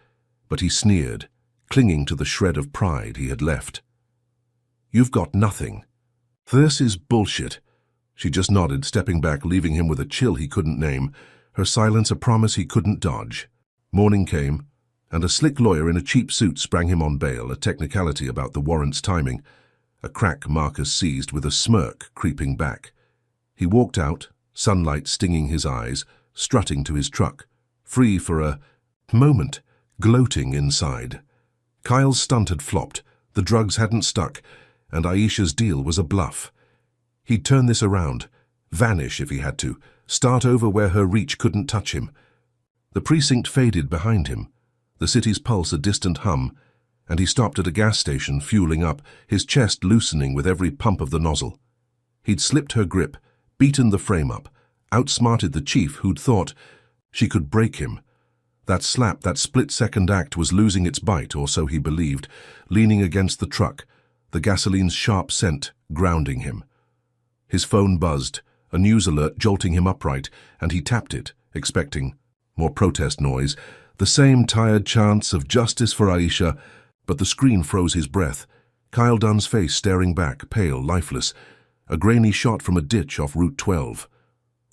but he sneered, clinging to the shred of pride he had left. "You've got nothing." "This is bullshit." She just nodded, stepping back, leaving him with a chill he couldn't name, her silence a promise he couldn't dodge. Morning came, and a slick lawyer in a cheap suit sprang him on bail, a technicality about the warrant's timing, a crack Marcus seized with a smirk creeping back. He walked out, sunlight stinging his eyes, strutting to his truck, free for a moment, gloating inside. Kyle's stunt had flopped, the drugs hadn't stuck, and Aisha's deal was a bluff. He'd turn this around, vanish if he had to, start over where her reach couldn't touch him. The precinct faded behind him. the city's pulse a distant hum, and he stopped at a gas station, fueling up, his chest loosening with every pump of the nozzle. He'd slipped her grip, beaten the frame up, outsmarted the chief who'd thought she could break him. That slap, that split-second act was losing its bite, or so he believed, leaning against the truck, the gasoline's sharp scent grounding him. His phone buzzed, a news alert jolting him upright, and he tapped it, expecting more protest noise, the same tired chants of justice for Aisha, but the screen froze his breath. Kyle Dunn's face staring back, pale, lifeless, a grainy shot from a ditch off Route 12.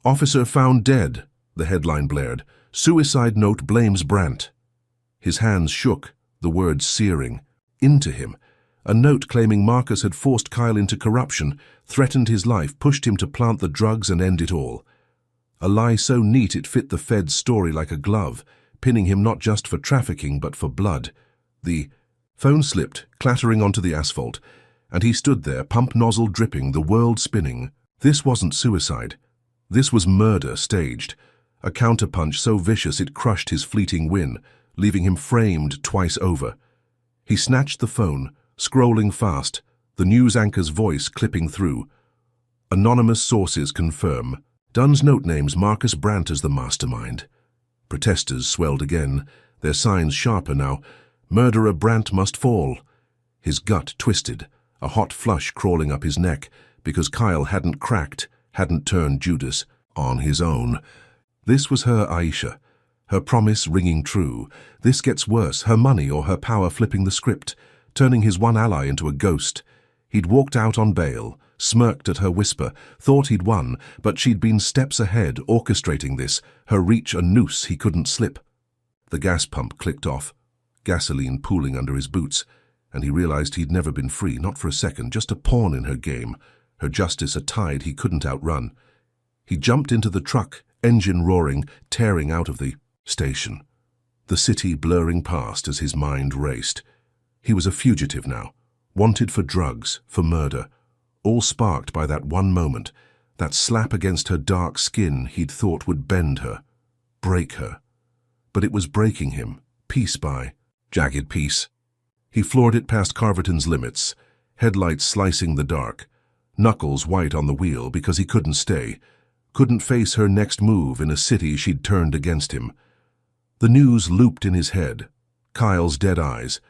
"Officer found dead," the headline blared. "Suicide note blames Brandt." His hands shook, the words searing into him. A note claiming Marcus had forced Kyle into corruption, threatened his life, pushed him to plant the drugs and end it all. A lie so neat it fit the Fed's story like a glove, pinning him not just for trafficking but for blood. The phone slipped, clattering onto the asphalt, and he stood there, pump nozzle dripping, the world spinning. This wasn't suicide. This was murder staged. A counterpunch so vicious it crushed his fleeting win, leaving him framed twice over. He snatched the phone, scrolling fast, the news anchor's voice clipping through. Anonymous sources confirm. Dunn's note names Marcus Brandt as the mastermind. Protesters swelled again, their signs sharper now. Murderer Brandt must fall. His gut twisted, a hot flush crawling up his neck, because Kyle hadn't cracked, hadn't turned Judas on his own. This was her Aisha, her promise ringing true. This gets worse, her money or her power flipping the script, turning his one ally into a ghost. He'd walked out on bail, smirked at her whisper, thought he'd won, but she'd been steps ahead, orchestrating this, her reach a noose he couldn't slip. The gas pump clicked off, gasoline pooling under his boots, and he realized he'd never been free, not for a second, just a pawn in her game, her justice a tide he couldn't outrun. He jumped into the truck, engine roaring, tearing out of the station. The city blurring past as his mind raced. He was a fugitive now, wanted for drugs, for murder, all sparked by that one moment, that slap against her dark skin he'd thought would bend her, break her. But it was breaking him, piece by jagged piece. He floored it past Carverton's limits, headlights slicing the dark, knuckles white on the wheel because he couldn't stay, couldn't face her next move in a city she'd turned against him. The news looped in his head, Kyle's dead eyes,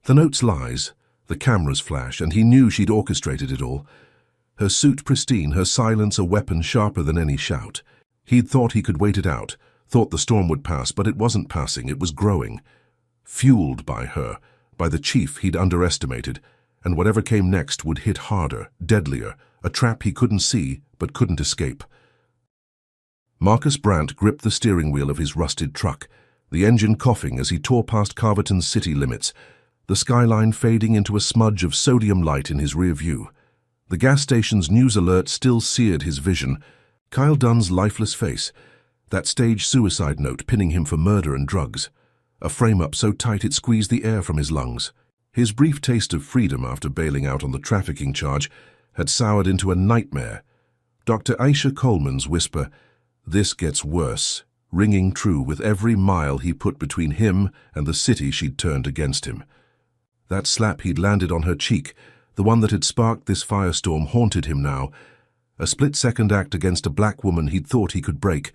the note's lies, the camera's flash, and he knew she'd orchestrated it all. Her suit pristine, her silence a weapon sharper than any shout. He'd thought he could wait it out, thought the storm would pass, but it wasn't passing, it was growing. Fueled by her, by the chief he'd underestimated, and whatever came next would hit harder, deadlier, a trap he couldn't see but couldn't escape. Marcus Brandt gripped the steering wheel of his rusted truck, the engine coughing as he tore past Carverton's city limits, the skyline fading into a smudge of sodium light in his rear view. The gas station's news alert still seared his vision. Kyle Dunn's lifeless face, that stage suicide note pinning him for murder and drugs, a frame-up so tight it squeezed the air from his lungs. His brief taste of freedom after bailing out on the trafficking charge had soured into a nightmare. Dr. Aisha Coleman's whisper, "This gets worse," ringing true with every mile he put between him and the city she'd turned against him. That slap he'd landed on her cheek, the one that had sparked this firestorm, haunted him now. A split-second act against a black woman he'd thought he could break,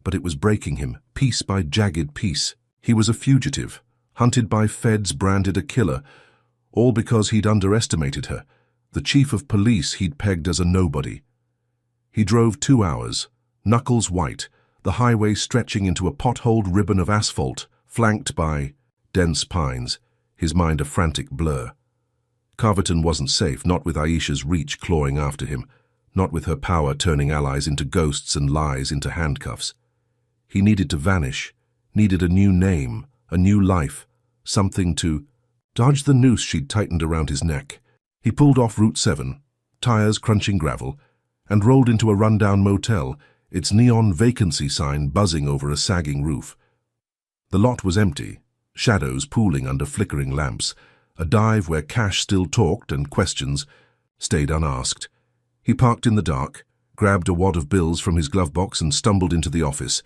but it was breaking him, piece by jagged piece. He was a fugitive, hunted by feds, branded a killer, all because he'd underestimated her, the chief of police he'd pegged as a nobody. He drove 2 hours, knuckles white, the highway stretching into a potholed ribbon of asphalt, flanked by dense pines, his mind a frantic blur. Carverton wasn't safe, not with Aisha's reach clawing after him, not with her power turning allies into ghosts and lies into handcuffs. He needed to vanish, needed a new name, a new life, something to dodge the noose she'd tightened around his neck. He pulled off Route 7, tires crunching gravel, and rolled into a rundown motel, its neon vacancy sign buzzing over a sagging roof. The lot was empty, shadows pooling under flickering lamps, a dive where cash still talked and questions stayed unasked. He parked in the dark, grabbed a wad of bills from his glove box and stumbled into the office,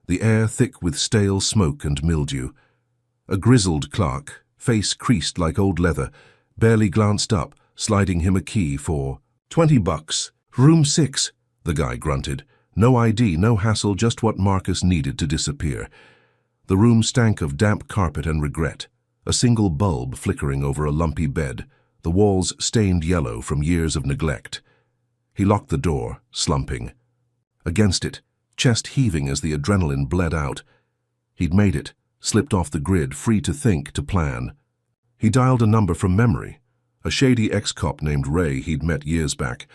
the air thick with stale smoke and mildew. A grizzled clerk, face creased like old leather, barely glanced up, sliding him a key for $20. Room 6, the guy grunted. No ID, no hassle, just what Marcus needed to disappear. The room stank of damp carpet and regret, a single bulb flickering over a lumpy bed, the walls stained yellow from years of neglect. He locked the door, slumping. Against it, chest heaving as the adrenaline bled out. He'd made it, slipped off the grid, free to think, to plan. He dialed a number from memory, a shady ex-cop named Ray he'd met years back,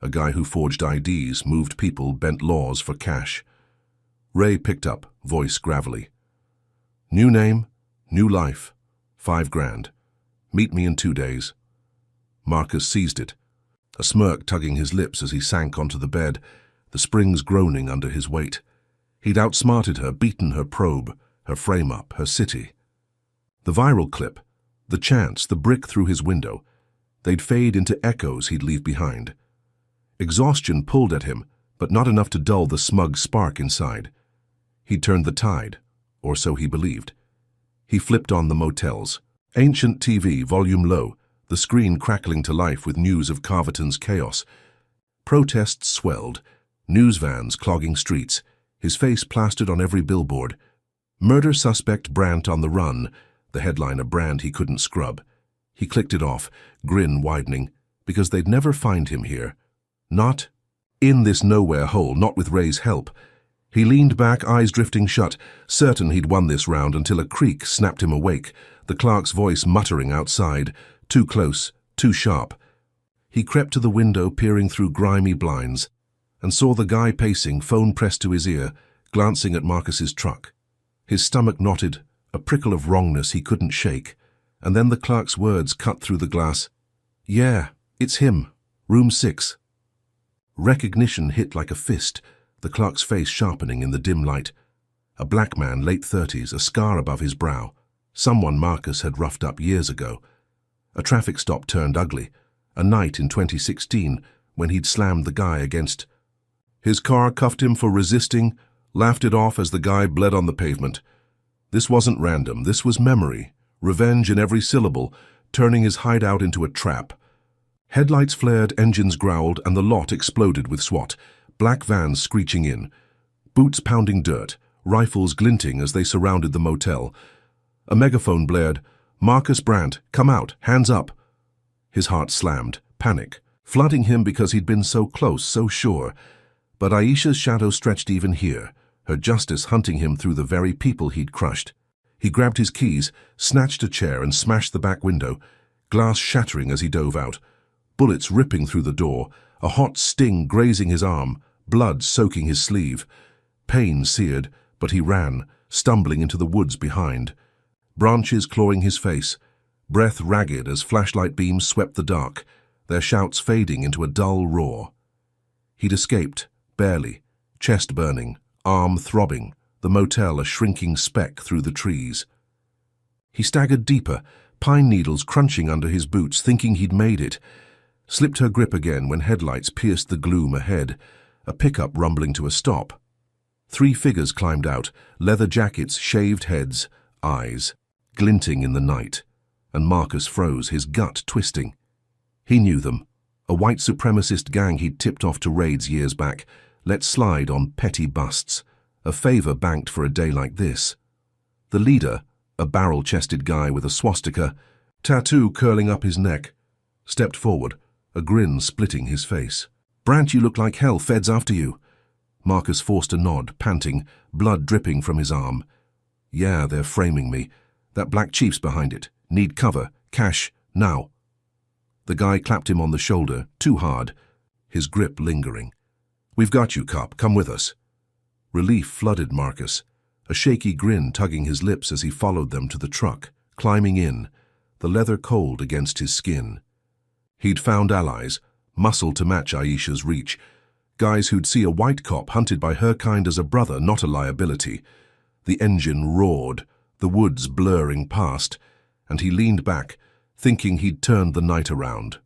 a guy who forged IDs, moved people, bent laws for cash. Ray picked up, voice gravelly. New name, new life, $5,000. Meet me in 2 days. Marcus seized it, a smirk tugging his lips as he sank onto the bed, the springs groaning under his weight. He'd outsmarted her, beaten her probe, her frame-up, her city. The viral clip, the chance, the brick through his window, they'd fade into echoes he'd leave behind. Exhaustion pulled at him, but not enough to dull the smug spark inside. He'd turned the tide, or so he believed. He flipped on the motels. Ancient TV, volume low, the screen crackling to life with news of Carverton's chaos. Protests swelled, news vans clogging streets, his face plastered on every billboard. Murder suspect Brandt on the run, the headline a brand he couldn't scrub. He clicked it off, grin widening, because they'd never find him here. Not in this nowhere hole, not with Ray's help. He leaned back, eyes drifting shut, certain he'd won this round until a creak snapped him awake, the clerk's voice muttering outside, too close, too sharp. He crept to the window, peering through grimy blinds, and saw the guy pacing, phone pressed to his ear, glancing at Marcus's truck. His stomach knotted, a prickle of wrongness he couldn't shake, and then the clerk's words cut through the glass. Yeah, it's him. Room 6. Recognition hit like a fist, the clerk's face sharpening in the dim light. A black man, late 30s, a scar above his brow. Someone Marcus had roughed up years ago. A traffic stop turned ugly. A night in 2016 when he'd slammed the guy against. His car cuffed him for resisting, laughed it off as the guy bled on the pavement. This wasn't random, this was memory, revenge in every syllable, turning his hideout into a trap. Headlights flared, engines growled, and the lot exploded with SWAT, black vans screeching in, boots pounding dirt, rifles glinting as they surrounded the motel. A megaphone blared, "Marcus Brandt, come out, hands up." His heart slammed, panic, flooding him because he'd been so close, so sure. But Aisha's shadow stretched even here, her justice hunting him through the very people he'd crushed. He grabbed his keys, snatched a chair and smashed the back window, glass shattering as he dove out. Bullets ripping through the door, a hot sting grazing his arm, blood soaking his sleeve. Pain seared, but he ran, stumbling into the woods behind. Branches clawing his face, breath ragged as flashlight beams swept the dark, their shouts fading into a dull roar. He'd escaped, barely, chest burning, arm throbbing, the motel a shrinking speck through the trees. He staggered deeper, pine needles crunching under his boots, thinking he'd made it. Slipped her grip again when headlights pierced the gloom ahead, a pickup rumbling to a stop. 3 figures climbed out, leather jackets, shaved heads, eyes, glinting in the night, and Marcus froze, his gut twisting. He knew them, a white supremacist gang he'd tipped off to raids years back, let slide on petty busts, a favor banked for a day like this. The leader, a barrel-chested guy with a swastika, tattoo curling up his neck, stepped forward, a grin splitting his face. "Brandt, you look like hell, feds after you." Marcus forced a nod, panting, blood dripping from his arm. "Yeah, they're framing me. That black chief's behind it. Need cover. Cash. Now." The guy clapped him on the shoulder, too hard, his grip lingering. "We've got you, cop. Come with us." Relief flooded Marcus, a shaky grin tugging his lips as he followed them to the truck, climbing in, the leather cold against his skin. He'd found allies, muscle to match Aisha's reach, guys who'd see a white cop hunted by her kind as a brother, not a liability. The engine roared, the woods blurring past, and he leaned back, thinking he'd turned the night around.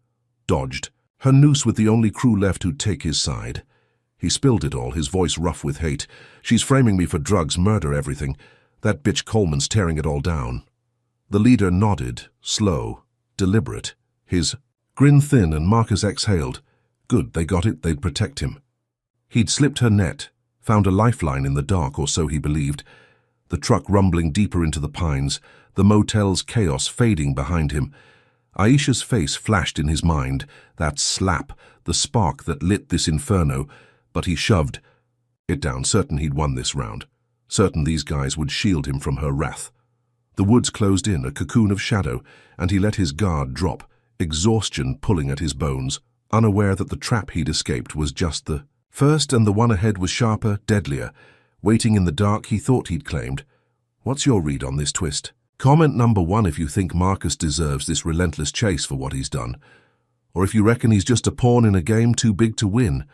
Dodged, her noose with the only crew left who'd take his side. He spilled it all, his voice rough with hate. "She's framing me for drugs, murder, everything. That bitch Coleman's tearing it all down." The leader nodded, slow, deliberate. His grin thin, and Marcus exhaled. Good, they got it, they'd protect him. He'd slipped her net, found a lifeline in the dark, or so he believed. The truck rumbling deeper into the pines, the motel's chaos fading behind him. Aisha's face flashed in his mind, that slap, the spark that lit this inferno, but he shoved it down, certain he'd won this round, certain these guys would shield him from her wrath. The woods closed in, a cocoon of shadow, and he let his guard drop, exhaustion pulling at his bones, unaware that the trap he'd escaped was just the first, and the one ahead was sharper, deadlier. Waiting in the dark, he thought he'd claimed. What's your read on this twist? Comment number 1 if you think Marcus deserves this relentless chase for what he's done, or if you reckon he's just a pawn in a game too big to win.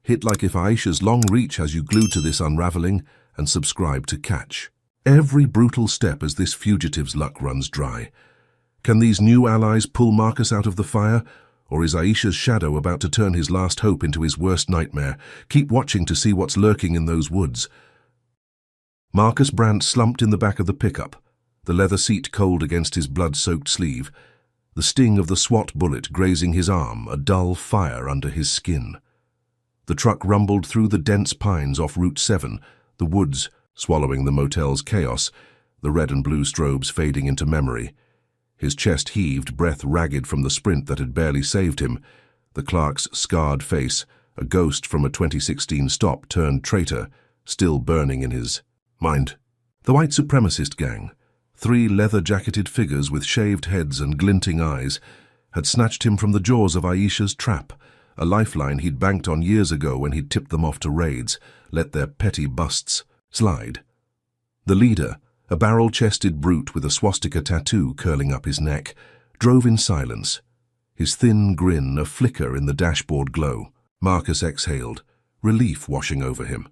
Hit like if Aisha's long reach has you glued to this unraveling, and subscribe to catch every brutal step as this fugitive's luck runs dry. Can these new allies pull Marcus out of the fire, or is Aisha's shadow about to turn his last hope into his worst nightmare? Keep watching to see what's lurking in those woods. Marcus Brandt slumped in the back of the pickup, the leather seat cold against his blood-soaked sleeve, the sting of the SWAT bullet grazing his arm, a dull fire under his skin. The truck rumbled through the dense pines off Route 7, the woods swallowing the motel's chaos, the red and blue strobes fading into memory. His chest heaved, breath ragged from the sprint that had barely saved him. The clerk's scarred face, a ghost from a 2016 stop turned traitor, still burning in his mind. The white supremacist gang, 3 leather-jacketed figures with shaved heads and glinting eyes, had snatched him from the jaws of Aisha's trap, a lifeline he'd banked on years ago when he'd tipped them off to raids, let their petty busts slide. The leader, a barrel-chested brute with a swastika tattoo curling up his neck, drove in silence, his thin grin a flicker in the dashboard glow. Marcus exhaled, relief washing over him.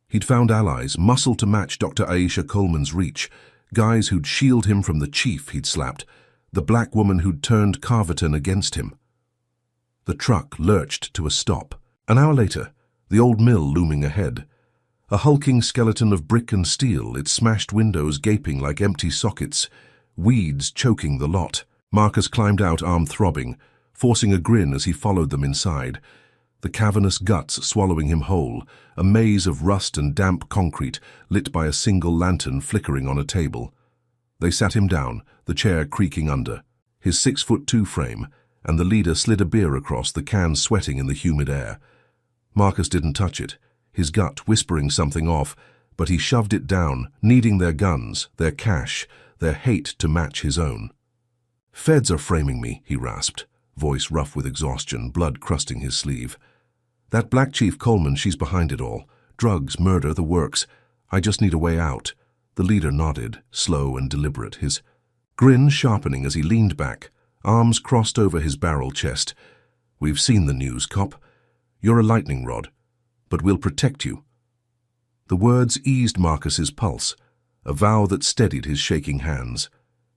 He'd found allies, muscle to match Dr. Aisha Coleman's reach, guys who'd shield him from the chief he'd slapped, the black woman who'd turned Carverton against him. The truck lurched to a stop. An hour later, the old mill looming ahead. A hulking skeleton of brick and steel, its smashed windows gaping like empty sockets, weeds choking the lot. Marcus climbed out, arm throbbing, forcing a grin as he followed them inside, the cavernous guts swallowing him whole, a maze of rust and damp concrete lit by a single lantern flickering on a table. They sat him down, the chair creaking under, his 6'2" frame, and the leader slid a beer across, the can sweating in the humid air. Marcus didn't touch it, his gut whispering something off, but he shoved it down, needing their guns, their cash, their hate to match his own. "Feds are framing me," he rasped, voice rough with exhaustion, blood crusting his sleeve. "That Black Chief Coleman, she's behind it all. Drugs, murder, the works. I just need a way out." The leader nodded, slow and deliberate, his grin sharpening as he leaned back, arms crossed over his barrel chest. "We've seen the news, cop. You're a lightning rod, but we'll protect you." The words eased Marcus's pulse, a vow that steadied his shaking hands,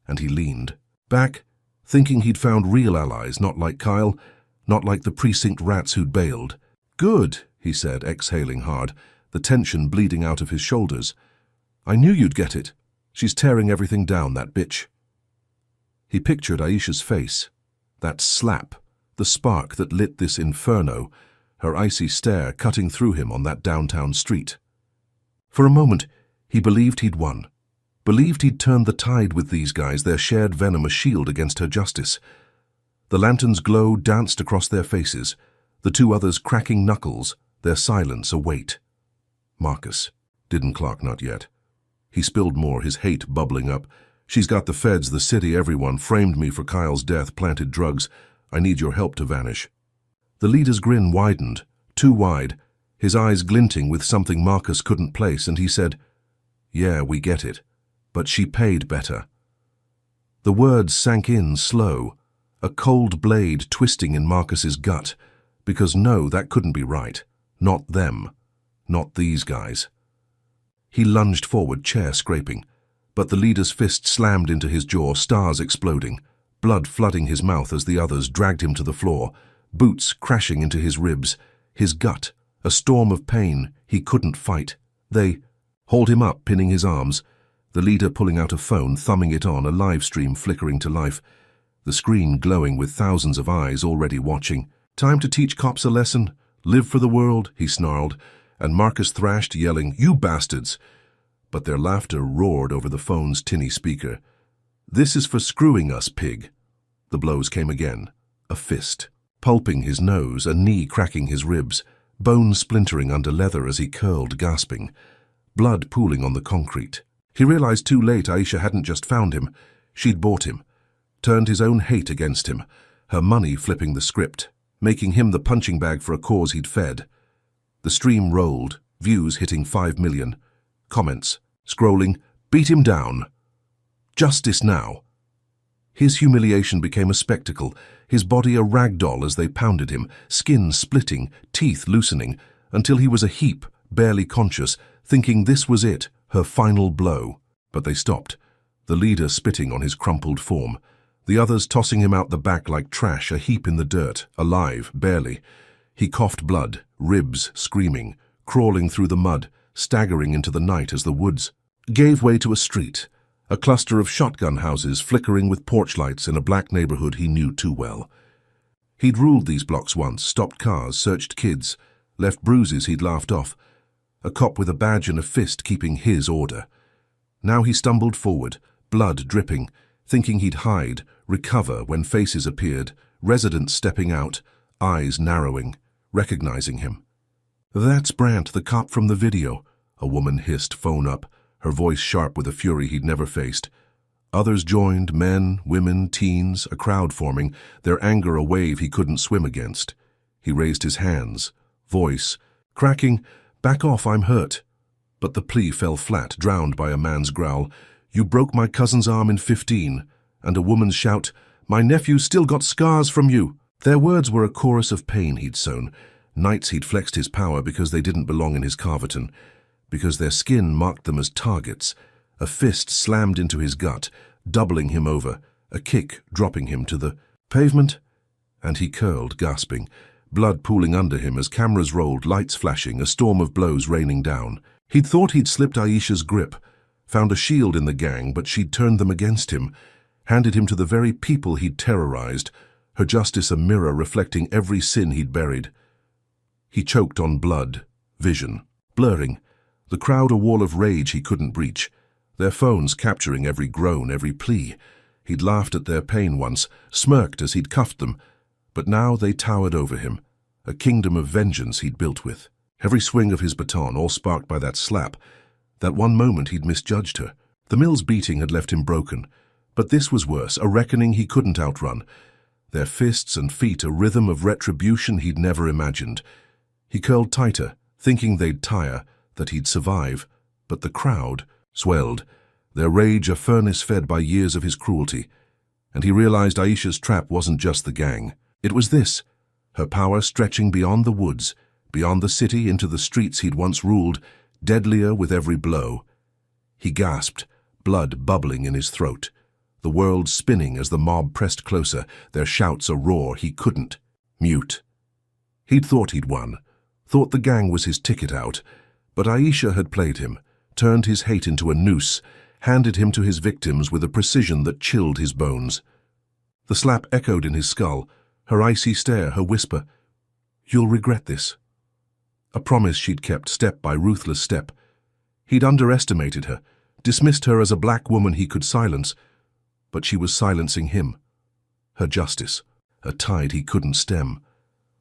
and he leaned back, thinking he'd found real allies, not like Kyle, not like the precinct rats who'd bailed. "Good," he said, exhaling hard, the tension bleeding out of his shoulders. "I knew you'd get it. She's tearing everything down, that bitch." He pictured Aisha's face, that slap, the spark that lit this inferno, her icy stare cutting through him on that downtown street. For a moment, he believed he'd won, believed he'd turned the tide with these guys, their shared venom a shield against her justice. The lantern's glow danced across their faces, the 2 others cracking knuckles, their silence a weight. Marcus. Didn't Clark not yet? He spilled more, his hate bubbling up. "She's got the feds, the city, everyone, framed me for Kyle's death, planted drugs. I need your help to vanish." The leader's grin widened, too wide, his eyes glinting with something Marcus couldn't place, and he said, "Yeah, we get it. But she paid better." The words sank in slow, a cold blade twisting in Marcus's gut, because no, that couldn't be right. Not them. Not these guys. He lunged forward, chair scraping, but the leader's fist slammed into his jaw, stars exploding, blood flooding his mouth as the others dragged him to the floor, boots crashing into his ribs, his gut, a storm of pain he couldn't fight. They hauled him up, pinning his arms. The the leader pulling out a phone, thumbing it on, a live stream flickering to life, the screen glowing with thousands of eyes already watching. "Time to teach cops a lesson. Live for the world," he snarled, and Marcus thrashed, yelling, "You bastards!" But their laughter roared over the phone's tinny speaker. "This is for screwing us, pig." The blows came again. A fist, pulping his nose, a knee cracking his ribs, bones splintering under leather as he curled, gasping, blood pooling on the concrete. He realized too late Aisha hadn't just found him. She'd bought him, turned his own hate against him, her money flipping the script, making him the punching bag for a cause he'd fed. The stream rolled, views hitting 5 million. Comments, scrolling, "Beat him down." Justice now. His humiliation became a spectacle, his body a rag doll as they pounded him, skin splitting, teeth loosening, until he was a heap, barely conscious, thinking this was it, her final blow. But they stopped, the leader spitting on his crumpled form, the others tossing him out the back like trash, a heap in the dirt, alive, barely. He coughed blood, ribs screaming, crawling through the mud, staggering into the night as the woods gave way to a street, a cluster of shotgun houses flickering with porch lights in a black neighborhood he knew too well. He'd ruled these blocks once, stopped cars, searched kids, left bruises he'd laughed off, a cop with a badge and a fist keeping his order. Now he stumbled forward, blood dripping, thinking he'd hide, recover when faces appeared, residents stepping out, eyes narrowing, recognizing him. "That's Brandt, the cop from the video," a woman hissed, phone up, her voice sharp with a fury he'd never faced. Others joined, men, women, teens, a crowd forming, their anger a wave he couldn't swim against. He raised his hands, voice cracking, "Back off, I'm hurt." But the plea fell flat, drowned by a man's growl, "You broke my cousin's arm in 15, and a woman's shout, "My nephew's still got scars from you." Their words were a chorus of pain he'd sown, nights he'd flexed his power because they didn't belong in his Carverton, because their skin marked them as targets. A fist slammed into his gut, doubling him over, a kick dropping him to the pavement, and he curled, gasping, blood pooling under him as cameras rolled, lights flashing, a storm of blows raining down. He'd thought he'd slipped Aisha's grip, found a shield in the gang, but she'd turned them against him, handed him to the very people he'd terrorized, her justice a mirror reflecting every sin he'd buried. He choked on blood, vision, blurring, the crowd a wall of rage he couldn't breach, their phones capturing every groan, every plea. He'd laughed at their pain once, smirked as he'd cuffed them, but now they towered over him, a kingdom of vengeance he'd built with. Every swing of his baton, all sparked by that slap, that one moment he'd misjudged her. The mill's beating had left him broken, but this was worse, a reckoning he couldn't outrun. Their fists and feet a rhythm of retribution he'd never imagined. He curled tighter, thinking they'd tire, that he'd survive, but the crowd swelled, their rage a furnace fed by years of his cruelty. And he realized Aisha's trap wasn't just the gang. It was this, her power stretching beyond the woods, beyond the city into the streets he'd once ruled, deadlier with every blow. He gasped, blood bubbling in his throat, the world spinning as the mob pressed closer, their shouts a roar he couldn't mute. He'd thought he'd won, thought the gang was his ticket out, but Aisha had played him, turned his hate into a noose, handed him to his victims with a precision that chilled his bones. The slap echoed in his skull, her icy stare, her whisper, "You'll regret this." A promise she'd kept step by ruthless step. He'd underestimated her, dismissed her as a black woman he could silence, but she was silencing him. Her justice, a tide he couldn't stem.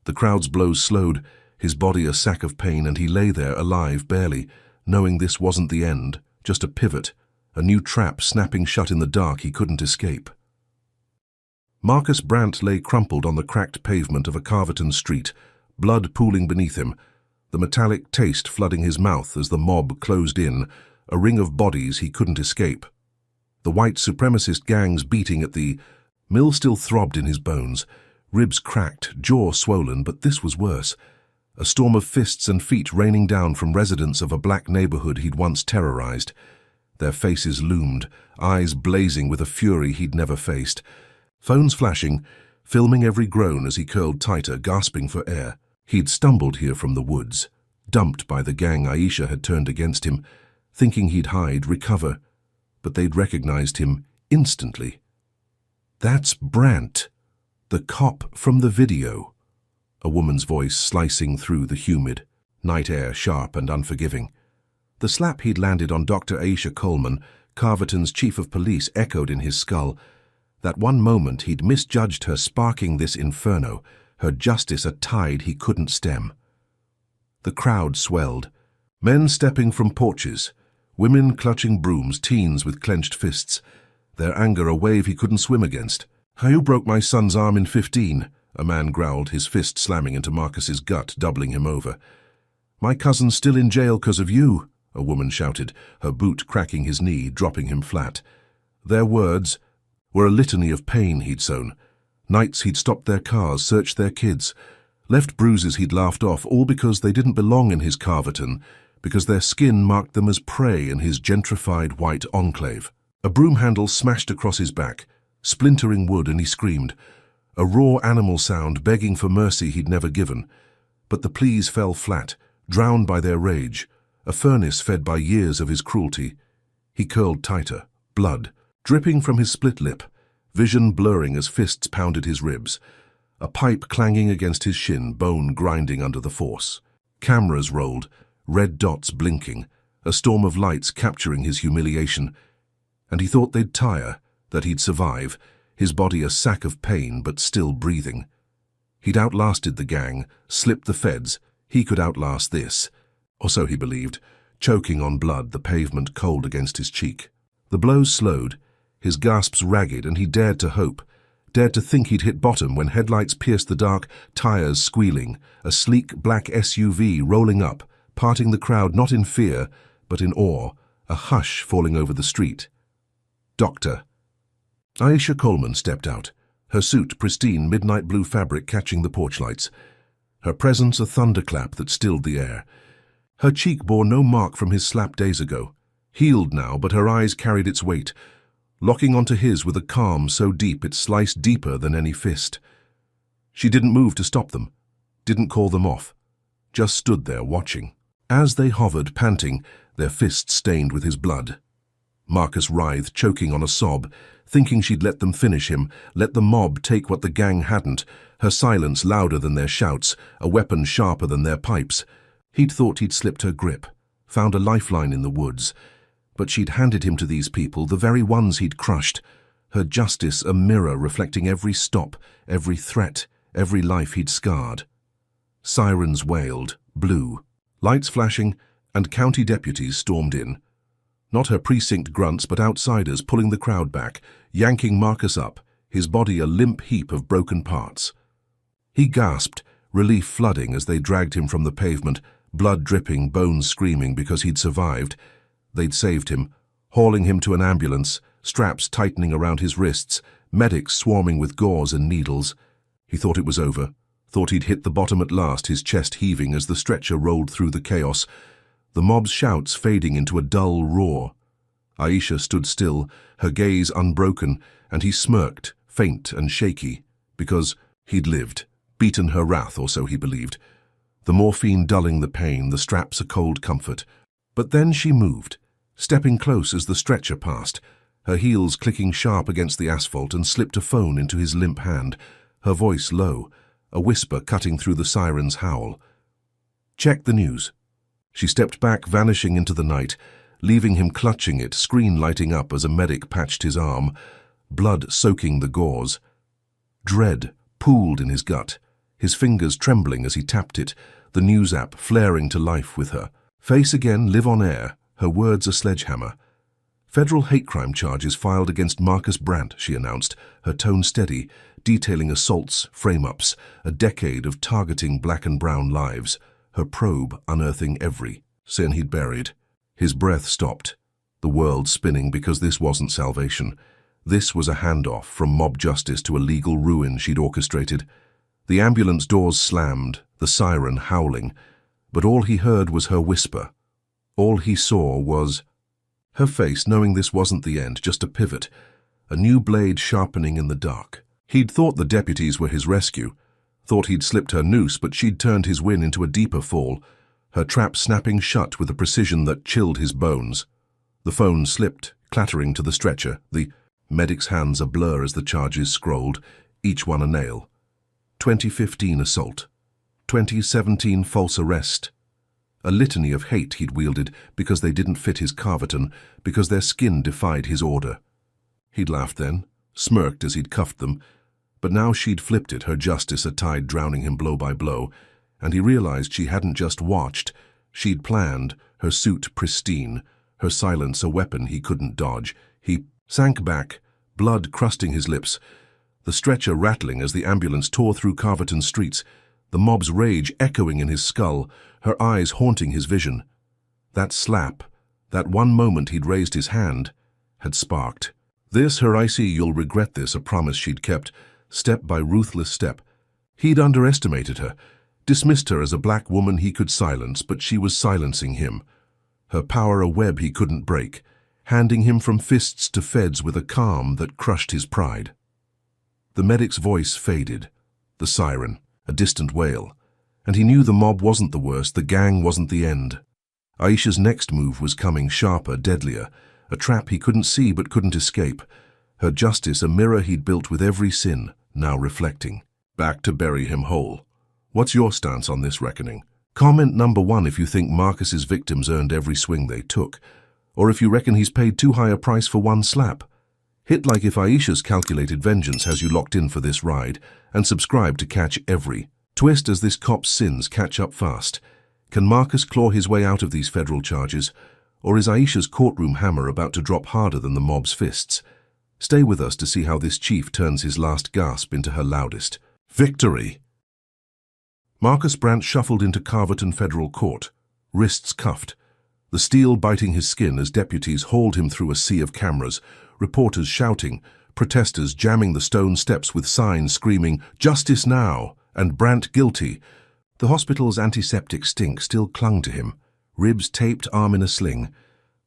The crowd's blows slowed, his body a sack of pain, and he lay there alive barely, knowing this wasn't the end, just a pivot, a new trap snapping shut in the dark he couldn't escape. Marcus Brandt lay crumpled on the cracked pavement of a Carverton street, blood pooling beneath him, the metallic taste flooding his mouth as the mob closed in, a ring of bodies he couldn't escape. The white supremacist gangs beating at the mill still throbbed in his bones, ribs cracked, jaw swollen, but this was worse. A storm of fists and feet raining down from residents of a black neighborhood he'd once terrorized. Their faces loomed, eyes blazing with a fury he'd never faced. Phones flashing, filming every groan as he curled tighter, gasping for air. He'd stumbled here from the woods, dumped by the gang Aisha had turned against him, thinking he'd hide, recover. but they'd recognized him instantly. "That's Brandt, the cop from the video," a woman's voice slicing through the humid night air, sharp and unforgiving. The slap he'd landed on Dr. Aisha Coleman, Carverton's chief of police, echoed in his skull. That one moment he'd misjudged her, sparking this inferno, her justice a tide he couldn't stem. The crowd swelled. Men stepping from porches, women clutching brooms, teens with clenched fists, their anger a wave he couldn't swim against. "You broke my son's arm in 15, a man growled, his fist slamming into Marcus's gut, doubling him over. "My cousin's still in jail 'cause of you," a woman shouted, her boot cracking his knee, dropping him flat. Their words were a litany of pain he'd sown. Nights he'd stopped their cars, searched their kids, left bruises he'd laughed off, all because they didn't belong in his Carverton, because their skin marked them as prey in his gentrified white enclave. A broom handle smashed across his back, splintering wood, and he screamed, a raw animal sound begging for mercy he'd never given. But the pleas fell flat, drowned by their rage, a furnace fed by years of his cruelty. He curled tighter, blood dripping from his split lip, vision blurring as fists pounded his ribs, a pipe clanging against his shin, bone grinding under the force. Cameras rolled, red dots blinking, a storm of lights capturing his humiliation. And he thought they'd tire, that he'd survive, his body a sack of pain but still breathing. He'd outlasted the gang, slipped the feds. He could outlast this. Or so he believed, choking on blood, the pavement cold against his cheek. The blows slowed, his gasps ragged, and he dared to hope, dared to think he'd hit bottom when headlights pierced the dark, tires squealing, a sleek black SUV rolling up, parting the crowd not in fear, but in awe, a hush falling over the street. Doctor. Aisha Coleman stepped out, her suit pristine midnight blue fabric catching the porch lights, her presence a thunderclap that stilled the air. Her cheek bore no mark from his slap days ago, healed now, but her eyes carried its weight, locking onto his with a calm so deep it sliced deeper than any fist. She didn't move to stop them, didn't call them off, just stood there watching. As they hovered, panting, their fists stained with his blood. Marcus writhed, choking on a sob, thinking she'd let them finish him, let the mob take what the gang hadn't, her silence louder than their shouts, a weapon sharper than their pipes. He'd thought he'd slipped her grip, found a lifeline in the woods, but she'd handed him to these people, the very ones he'd crushed, her justice a mirror reflecting every stop, every threat, every life he'd scarred. Sirens wailed, blew, lights flashing, and county deputies stormed in. Not her precinct grunts, but outsiders pulling the crowd back, yanking Marcus up, his body a limp heap of broken parts. He gasped, relief flooding as they dragged him from the pavement, blood dripping, bones screaming because he'd survived. They'd saved him, hauling him to an ambulance, straps tightening around his wrists, medics swarming with gauze and needles. He thought it was over, thought he'd hit the bottom at last, his chest heaving as the stretcher rolled through the chaos, the mob's shouts fading into a dull roar. Aisha stood still, her gaze unbroken, and he smirked, faint and shaky, because he'd lived, beaten her wrath, or so he believed. The morphine dulling the pain, the straps a cold comfort. But then she moved, stepping close as the stretcher passed, her heels clicking sharp against the asphalt, and slipped a phone into his limp hand, her voice low, a whisper cutting through the siren's howl. "Check the news." She stepped back, vanishing into the night, leaving him clutching it, screen lighting up as a medic patched his arm, blood soaking the gauze. Dread pooled in his gut, his fingers trembling as he tapped it, the news app flaring to life with her. Face again, live on air, her words a sledgehammer. "Federal hate crime charges filed against Marcus Brandt," she announced, her tone steady, detailing assaults, frame-ups, a decade of targeting black and brown lives, her probe unearthing every sin he'd buried. His breath stopped, the world spinning, because this wasn't salvation. This was a handoff from mob justice to a legal ruin she'd orchestrated. The ambulance doors slammed, the siren howling, but all he heard was her whisper. All he saw was her face, knowing this wasn't the end, just a pivot, a new blade sharpening in the dark. He'd thought the deputies were his rescue, thought he'd slipped her noose, but she'd turned his win into a deeper fall, her trap snapping shut with a precision that chilled his bones. The phone slipped, clattering to the stretcher, the medic's hands a blur as the charges scrolled, each one a nail. 2015 assault. 2017 false arrest. A litany of hate he'd wielded because they didn't fit his carveton, because their skin defied his order. He'd laughed then, smirked as he'd cuffed them, but now she'd flipped it, her justice a tide drowning him blow by blow, and he realized she hadn't just watched, she'd planned, her suit pristine, her silence a weapon he couldn't dodge. He sank back, blood crusting his lips, the stretcher rattling as the ambulance tore through Carverton streets, the mob's rage echoing in his skull, her eyes haunting his vision. That slap, that one moment he'd raised his hand, had sparked. This, her icy "you'll regret this," a promise she'd kept, step by ruthless step. He'd underestimated her, dismissed her as a black woman he could silence, but she was silencing him. Her power a web he couldn't break, handing him from fists to feds with a calm that crushed his pride. The medic's voice faded, the siren, a distant wail, and he knew the mob wasn't the worst, the gang wasn't the end. Aisha's next move was coming, sharper, deadlier, a trap he couldn't see but couldn't escape. Her justice a mirror he'd built with every sin, now reflecting. Back to bury him whole. What's your stance on this reckoning? Comment number 1 if you think Marcus's victims earned every swing they took, or if you reckon he's paid too high a price for one slap. Hit like if Aisha's calculated vengeance has you locked in for this ride, and subscribe to catch every twist as this cop's sins catch up fast. Can Marcus claw his way out of these federal charges, or is Aisha's courtroom hammer about to drop harder than the mob's fists? Stay with us to see how this chief turns his last gasp into her loudest victory. Marcus Brant shuffled into Carverton Federal Court, wrists cuffed, the steel biting his skin as deputies hauled him through a sea of cameras, reporters shouting, protesters jamming the stone steps with signs screaming, "Justice now!" and "Brant guilty." The hospital's antiseptic stink still clung to him, ribs taped, arm in a sling.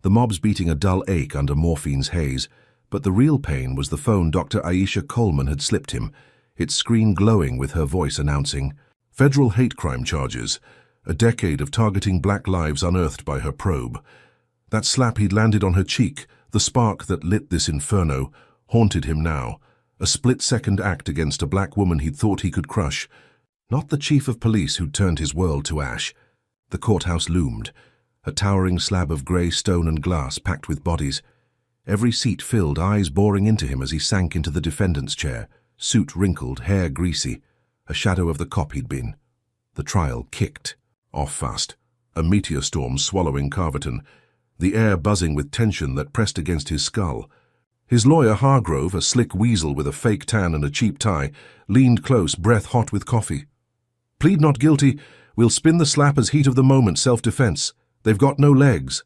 The mob's beating a dull ache under morphine's haze, but the real pain was the phone Dr. Aisha Coleman had slipped him, its screen glowing with her voice announcing, "Federal hate crime charges, a decade of targeting black lives unearthed by her probe." That slap he'd landed on her cheek, the spark that lit this inferno, haunted him now, a split-second act against a black woman he'd thought he could crush. Not the chief of police who'd turned his world to ash. The courthouse loomed, a towering slab of grey stone and glass packed with bodies. Every seat filled, eyes boring into him as he sank into the defendant's chair, suit wrinkled, hair greasy, a shadow of the cop he'd been. The trial kicked off fast, a meteor storm swallowing Carverton, the air buzzing with tension that pressed against his skull. His lawyer, Hargrove, a slick weasel with a fake tan and a cheap tie, leaned close, breath hot with coffee. "Plead not guilty. We'll spin the slap as heat of the moment, self-defense. They've got no legs."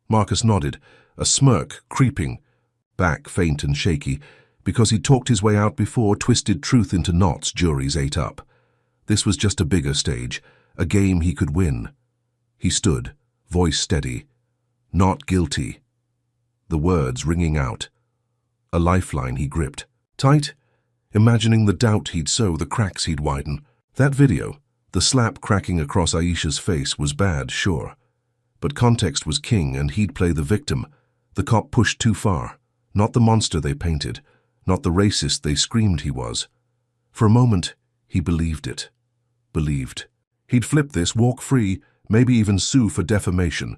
Marcus nodded, a smirk creeping, back faint and shaky, because he'd talked his way out before, twisted truth into knots juries ate up. This was just a bigger stage, a game he could win. He stood, voice steady. "Not guilty." The words ringing out. A lifeline he gripped, tight, imagining the doubt he'd sow, the cracks he'd widen. That video, the slap cracking across Aisha's face, was bad, sure. But context was king, and he'd play the victim. The cop pushed too far. Not the monster they painted, not the racist they screamed he was. For a moment, he believed it. Believed. He'd flip this, walk free, maybe even sue for defamation.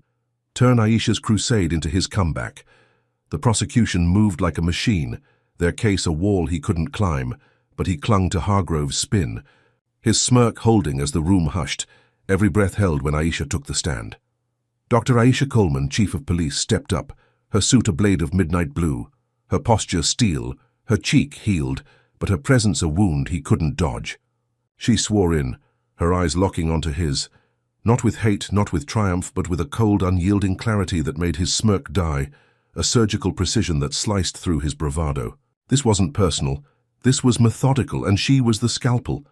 Turn Aisha's crusade into his comeback. The prosecution moved like a machine, their case a wall he couldn't climb, but he clung to Hargrove's spin, his smirk holding as the room hushed, every breath held when Aisha took the stand. Dr. Aisha Coleman, chief of police, stepped up, her suit a blade of midnight blue, her posture steel, her cheek healed, but her presence a wound he couldn't dodge. She swore in, her eyes locking onto his, not with hate, not with triumph, but with a cold, unyielding clarity that made his smirk die, a surgical precision that sliced through his bravado. This wasn't personal, this was methodical, and she was the scalpel.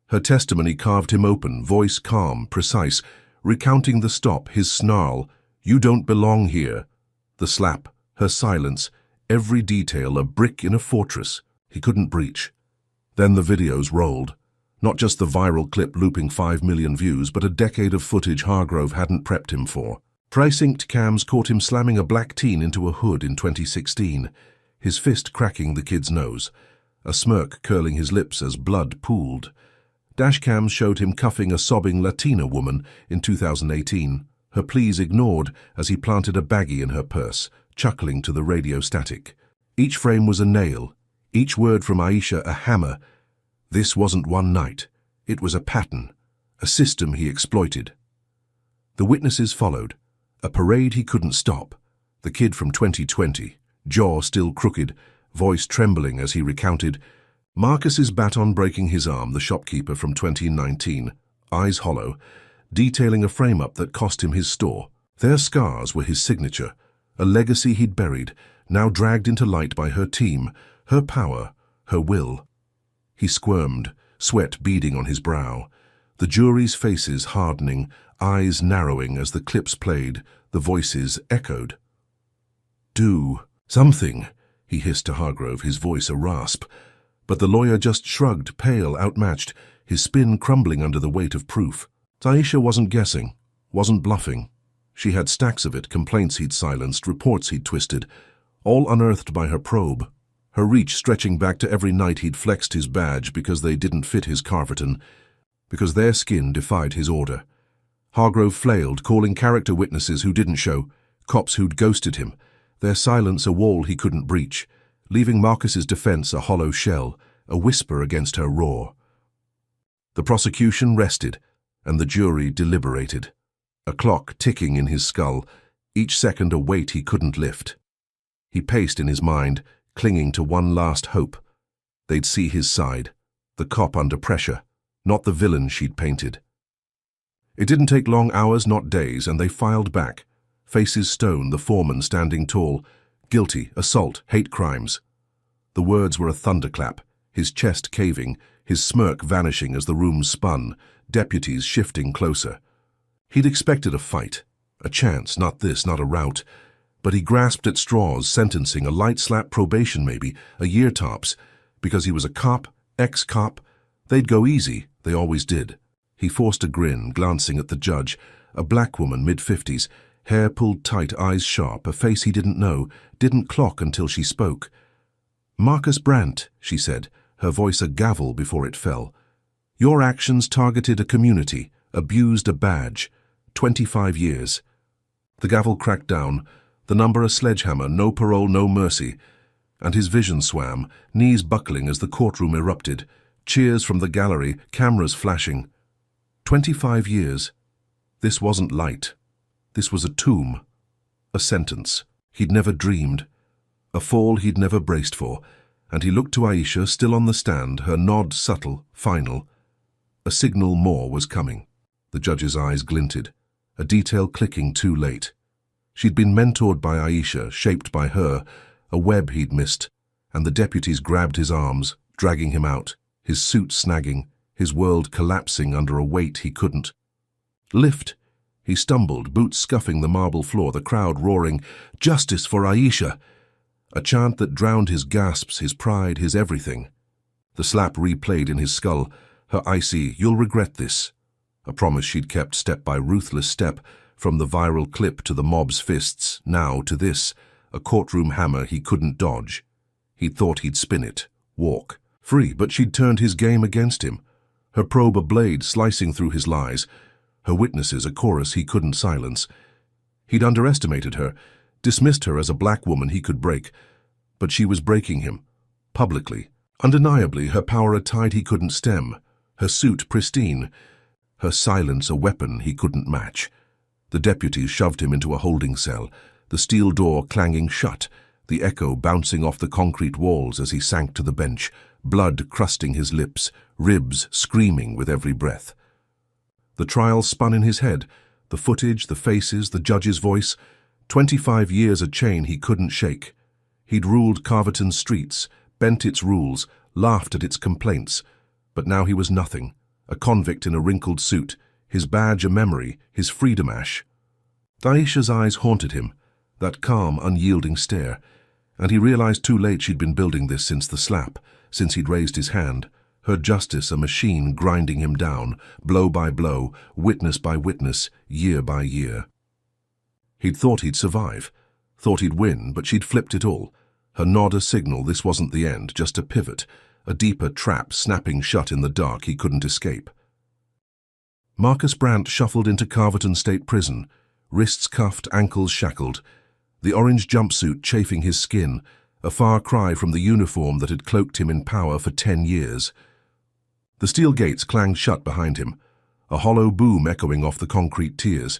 Her testimony carved him open, voice calm, precise, recounting the stop, his snarl, "You don't belong here." The slap, her silence, every detail a brick in a fortress he couldn't breach. Then the videos rolled. Not just the viral clip looping 5 million views, but a decade of footage Hargrove hadn't prepped him for. Precinct cams caught him slamming a black teen into a hood in 2016, his fist cracking the kid's nose, a smirk curling his lips as blood pooled. Dashcams showed him cuffing a sobbing Latina woman in 2018, her pleas ignored as he planted a baggie in her purse, chuckling to the radio static. Each frame was a nail, each word from Aisha a hammer. This wasn't one night. It was a pattern, a system he exploited. The witnesses followed, a parade he couldn't stop. The kid from 2020, jaw still crooked, voice trembling as he recounted, Marcus's baton breaking his arm, the shopkeeper from 2019, eyes hollow, detailing a frame-up that cost him his store. Their scars were his signature, a legacy he'd buried, now dragged into light by her team, her power, her will. He squirmed, sweat beading on his brow, the jury's faces hardening, eyes narrowing as the clips played, the voices echoed. "Do something," he hissed to Hargrove, his voice a rasp. But the lawyer just shrugged, pale, outmatched, his spin crumbling under the weight of proof. Aisha wasn't guessing, wasn't bluffing. She had stacks of it, complaints he'd silenced, reports he'd twisted, all unearthed by her probe, her reach stretching back to every night he'd flexed his badge because they didn't fit his Carverton, because their skin defied his order. Hargrove flailed, calling character witnesses who didn't show, cops who'd ghosted him, their silence a wall he couldn't breach, leaving Marcus's defense a hollow shell, a whisper against her roar. The prosecution rested, and the jury deliberated, a clock ticking in his skull, each second a weight he couldn't lift. He paced in his mind, clinging to one last hope. They'd see his side, the cop under pressure, not the villain she'd painted. It didn't take long hours, not days, and they filed back, faces stone, the foreman standing tall, guilty, assault, hate crimes. The words were a thunderclap, his chest caving, his smirk vanishing as the room spun, deputies shifting closer. He'd expected a fight, a chance, not this, not a rout, but he grasped at straws, sentencing, a light slap, probation maybe, a year tops, because he was a cop, ex-cop. They'd go easy, they always did. He forced a grin, glancing at the judge, a black woman, mid-50s, hair pulled tight, eyes sharp, a face he didn't know, didn't clock until she spoke. "Marcus Brandt," she said, her voice a gavel before it fell. "Your actions targeted a community, abused a badge. 25 years. The gavel cracked down, the number a sledgehammer, no parole, no mercy. And his vision swam, knees buckling as the courtroom erupted, cheers from the gallery, cameras flashing. 25 years. This wasn't light. This was a tomb. A sentence he'd never dreamed. A fall he'd never braced for. And he looked to Aisha, still on the stand, her nod subtle, final. A signal more was coming. The judge's eyes glinted, a detail clicking too late. She'd been mentored by Aisha, shaped by her, a web he'd missed, and the deputies grabbed his arms, dragging him out, his suit snagging, his world collapsing under a weight he couldn't lift. He stumbled, boots scuffing the marble floor, the crowd roaring, "Justice for Aisha!" A chant that drowned his gasps, his pride, his everything. The slap replayed in his skull, her icy, "You'll regret this." A promise she'd kept step by ruthless step, from the viral clip to the mob's fists, now to this, a courtroom hammer he couldn't dodge. He'd thought he'd spin it, walk, free, but she'd turned his game against him. Her probe a blade slicing through his lies, her witnesses a chorus he couldn't silence. He'd underestimated her, dismissed her as a black woman he could break, but she was breaking him, publicly. Undeniably, her power a tide he couldn't stem, her suit pristine, her silence a weapon he couldn't match. The deputies shoved him into a holding cell, the steel door clanging shut, the echo bouncing off the concrete walls as he sank to the bench, blood crusting his lips, ribs screaming with every breath. The trial spun in his head, the footage, the faces, the judge's voice. 25 years a chain he couldn't shake. He'd ruled Carverton's streets, bent its rules, laughed at its complaints. But now he was nothing, a convict in a wrinkled suit, his badge a memory, his freedom ash. Aisha's eyes haunted him, that calm, unyielding stare, and he realized too late she'd been building this since the slap, since he'd raised his hand, her justice a machine grinding him down, blow by blow, witness by witness, year by year. He'd thought he'd survive, thought he'd win, but she'd flipped it all. Her nod a signal this wasn't the end, just a pivot, a deeper trap snapping shut in the dark he couldn't escape. Marcus Brandt shuffled into Carverton State Prison, wrists cuffed, ankles shackled, the orange jumpsuit chafing his skin, a far cry from the uniform that had cloaked him in power for 10 years. The steel gates clanged shut behind him, a hollow boom echoing off the concrete tiers,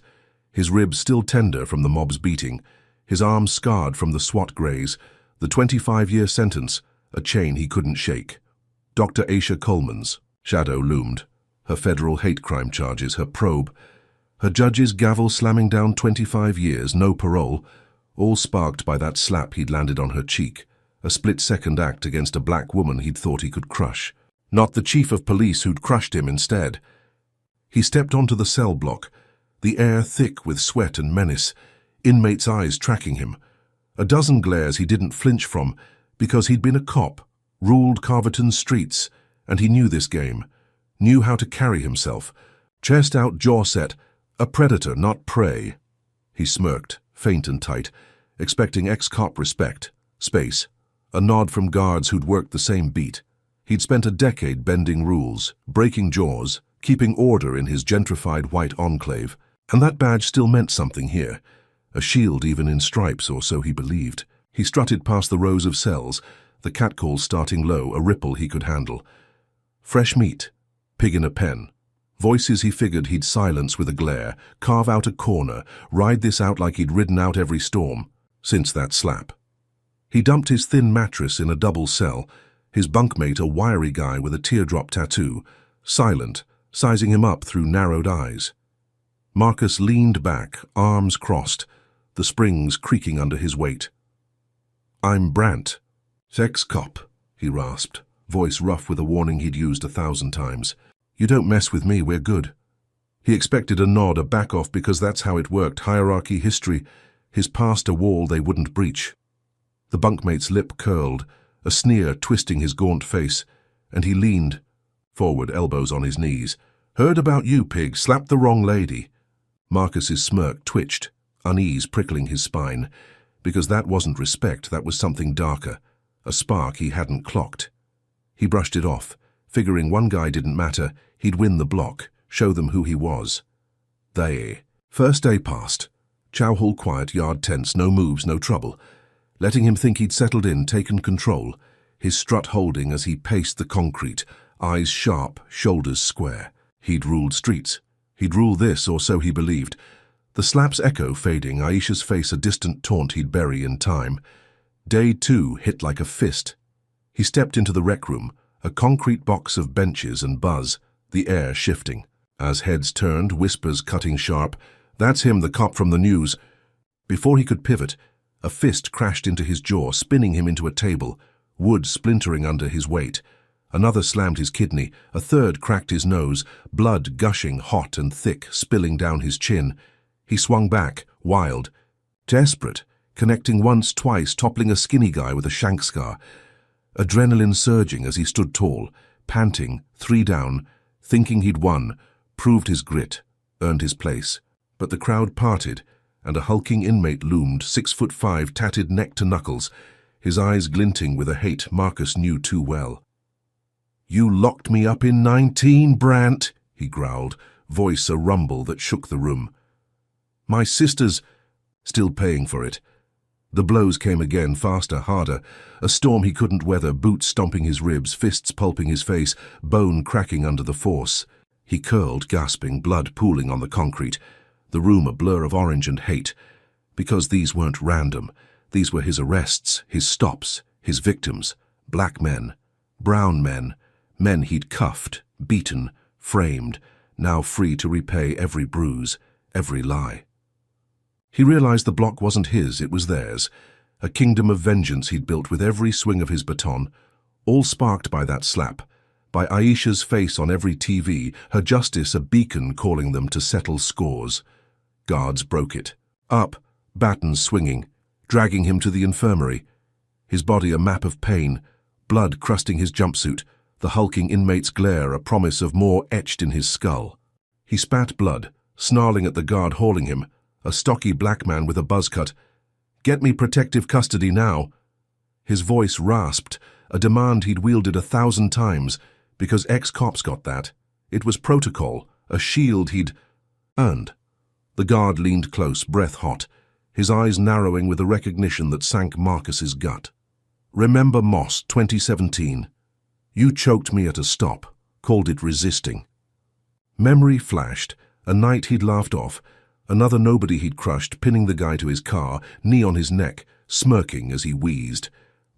his ribs still tender from the mob's beating, his arms scarred from the SWAT graze, the 25-year sentence, a chain he couldn't shake. Dr. Aisha Coleman's shadow loomed, her federal hate crime charges, her probe, her judge's gavel slamming down 25 years, no parole, all sparked by that slap he'd landed on her cheek, a split-second act against a black woman he'd thought he could crush. Not the chief of police who'd crushed him instead. He stepped onto the cell block, the air thick with sweat and menace, inmates' eyes tracking him. A dozen glares he didn't flinch from because he'd been a cop, ruled Carverton's streets, and he knew this game, knew how to carry himself, chest out, jaw set, a predator, not prey. He smirked, faint and tight, expecting ex-cop respect, space, a nod from guards who'd worked the same beat. He'd spent a decade bending rules, breaking jaws, keeping order in his gentrified white enclave, and that badge still meant something here, a shield even in stripes, or so he believed. He strutted past the rows of cells, the catcalls starting low, a ripple he could handle. Fresh meat, pig in a pen. Voices he figured he'd silence with a glare, carve out a corner, ride this out like he'd ridden out every storm, since that slap. He dumped his thin mattress in a double cell, his bunkmate a wiry guy with a teardrop tattoo, silent, sizing him up through narrowed eyes. Marcus leaned back, arms crossed, the springs creaking under his weight. "I'm Brandt, ex-cop," he rasped, voice rough with a warning he'd used 1,000 times. "You don't mess with me, we're good." He expected a nod, a back-off, because that's how it worked, hierarchy, history, his past a wall they wouldn't breach. The bunkmate's lip curled, a sneer twisting his gaunt face, and he leaned forward, elbows on his knees. "Heard about you, pig, slapped the wrong lady." Marcus's smirk twitched, unease prickling his spine, because that wasn't respect, that was something darker, a spark he hadn't clocked. He brushed it off, figuring one guy didn't matter, he'd win the block, show them who he was. First day passed. Chow Hall quiet, yard tense, no moves, no trouble. Letting him think he'd settled in, taken control, his strut holding as he paced the concrete, eyes sharp, shoulders square. He'd ruled streets. He'd rule this, or so he believed. The slap's echo fading, Aisha's face a distant taunt he'd bury in time. Day 2 hit like a fist. He stepped into the rec room, a concrete box of benches and buzz, the air shifting. As heads turned, whispers cutting sharp, "That's him, the cop from the news." Before he could pivot, a fist crashed into his jaw, spinning him into a table, wood splintering under his weight. Another slammed his kidney, a third cracked his nose, blood gushing hot and thick, spilling down his chin. He swung back, wild, desperate, connecting once, twice, toppling a skinny guy with a shank scar. Adrenaline surging as he stood tall, panting, 3 down, thinking he'd won, proved his grit, earned his place. But the crowd parted, and a hulking inmate loomed, 6'5", tatted neck to knuckles, his eyes glinting with a hate Marcus knew too well. "You locked me up in 19, Brandt," he growled, voice a rumble that shook the room. "My sister's still paying for it." The blows came again, faster, harder, a storm he couldn't weather, boots stomping his ribs, fists pulping his face, bone cracking under the force. He curled, gasping, blood pooling on the concrete, the room a blur of orange and hate, because these weren't random. These were his arrests, his stops, his victims, black men, brown men, men he'd cuffed, beaten, framed, now free to repay every bruise, every lie. He realized the block wasn't his, it was theirs, a kingdom of vengeance he'd built with every swing of his baton, all sparked by that slap, by Aisha's face on every TV, her justice a beacon calling them to settle scores. Guards broke it. Up, batons swinging, dragging him to the infirmary, his body a map of pain, blood crusting his jumpsuit, the hulking inmate's glare a promise of more etched in his skull. He spat blood, snarling at the guard hauling him, a stocky black man with a buzz cut. "Get me protective custody now." His voice rasped, a demand he'd wielded 1,000 times, because ex-cops got that. It was protocol, a shield he'd earned. The guard leaned close, breath hot, his eyes narrowing with a recognition that sank Marcus's gut. "Remember Moss, 2017. You choked me at a stop, called it resisting." Memory flashed, a night he'd laughed off, another nobody he'd crushed, pinning the guy to his car, knee on his neck, smirking as he wheezed.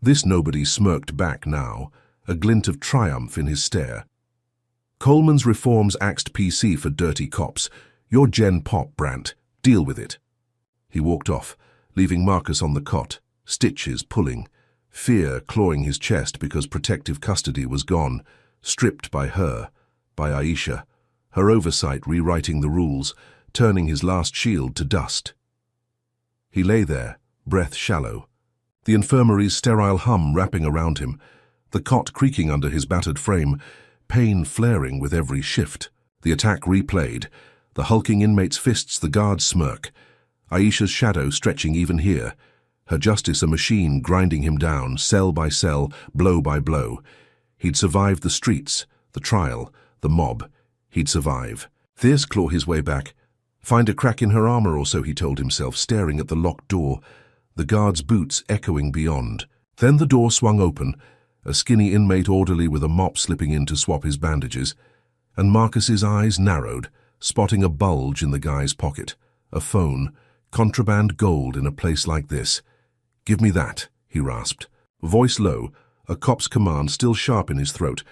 This nobody smirked back now, a glint of triumph in his stare. "Coleman's reforms axed PC for dirty cops. You're Gen Pop, Brandt. Deal with it." He walked off, leaving Marcus on the cot, stitches pulling, fear clawing his chest because protective custody was gone, stripped by her, by Aisha, her oversight rewriting the rules, turning his last shield to dust. He lay there, breath shallow, the infirmary's sterile hum wrapping around him, the cot creaking under his battered frame, pain flaring with every shift. The attack replayed, the hulking inmate's fists, the guard's smirk, Aisha's shadow stretching even here, her justice a machine grinding him down, cell by cell, blow by blow. He'd survived the streets, the trial, the mob. He'd survive. Fierce claw his way back. Find a crack in her armor or so, he told himself, staring at the locked door, the guard's boots echoing beyond. Then the door swung open, a skinny inmate orderly with a mop slipping in to swap his bandages, and Marcus's eyes narrowed, spotting a bulge in the guy's pocket, a phone, contraband gold in a place like this. "Give me that," he rasped, voice low, a cop's command still sharp in his throat,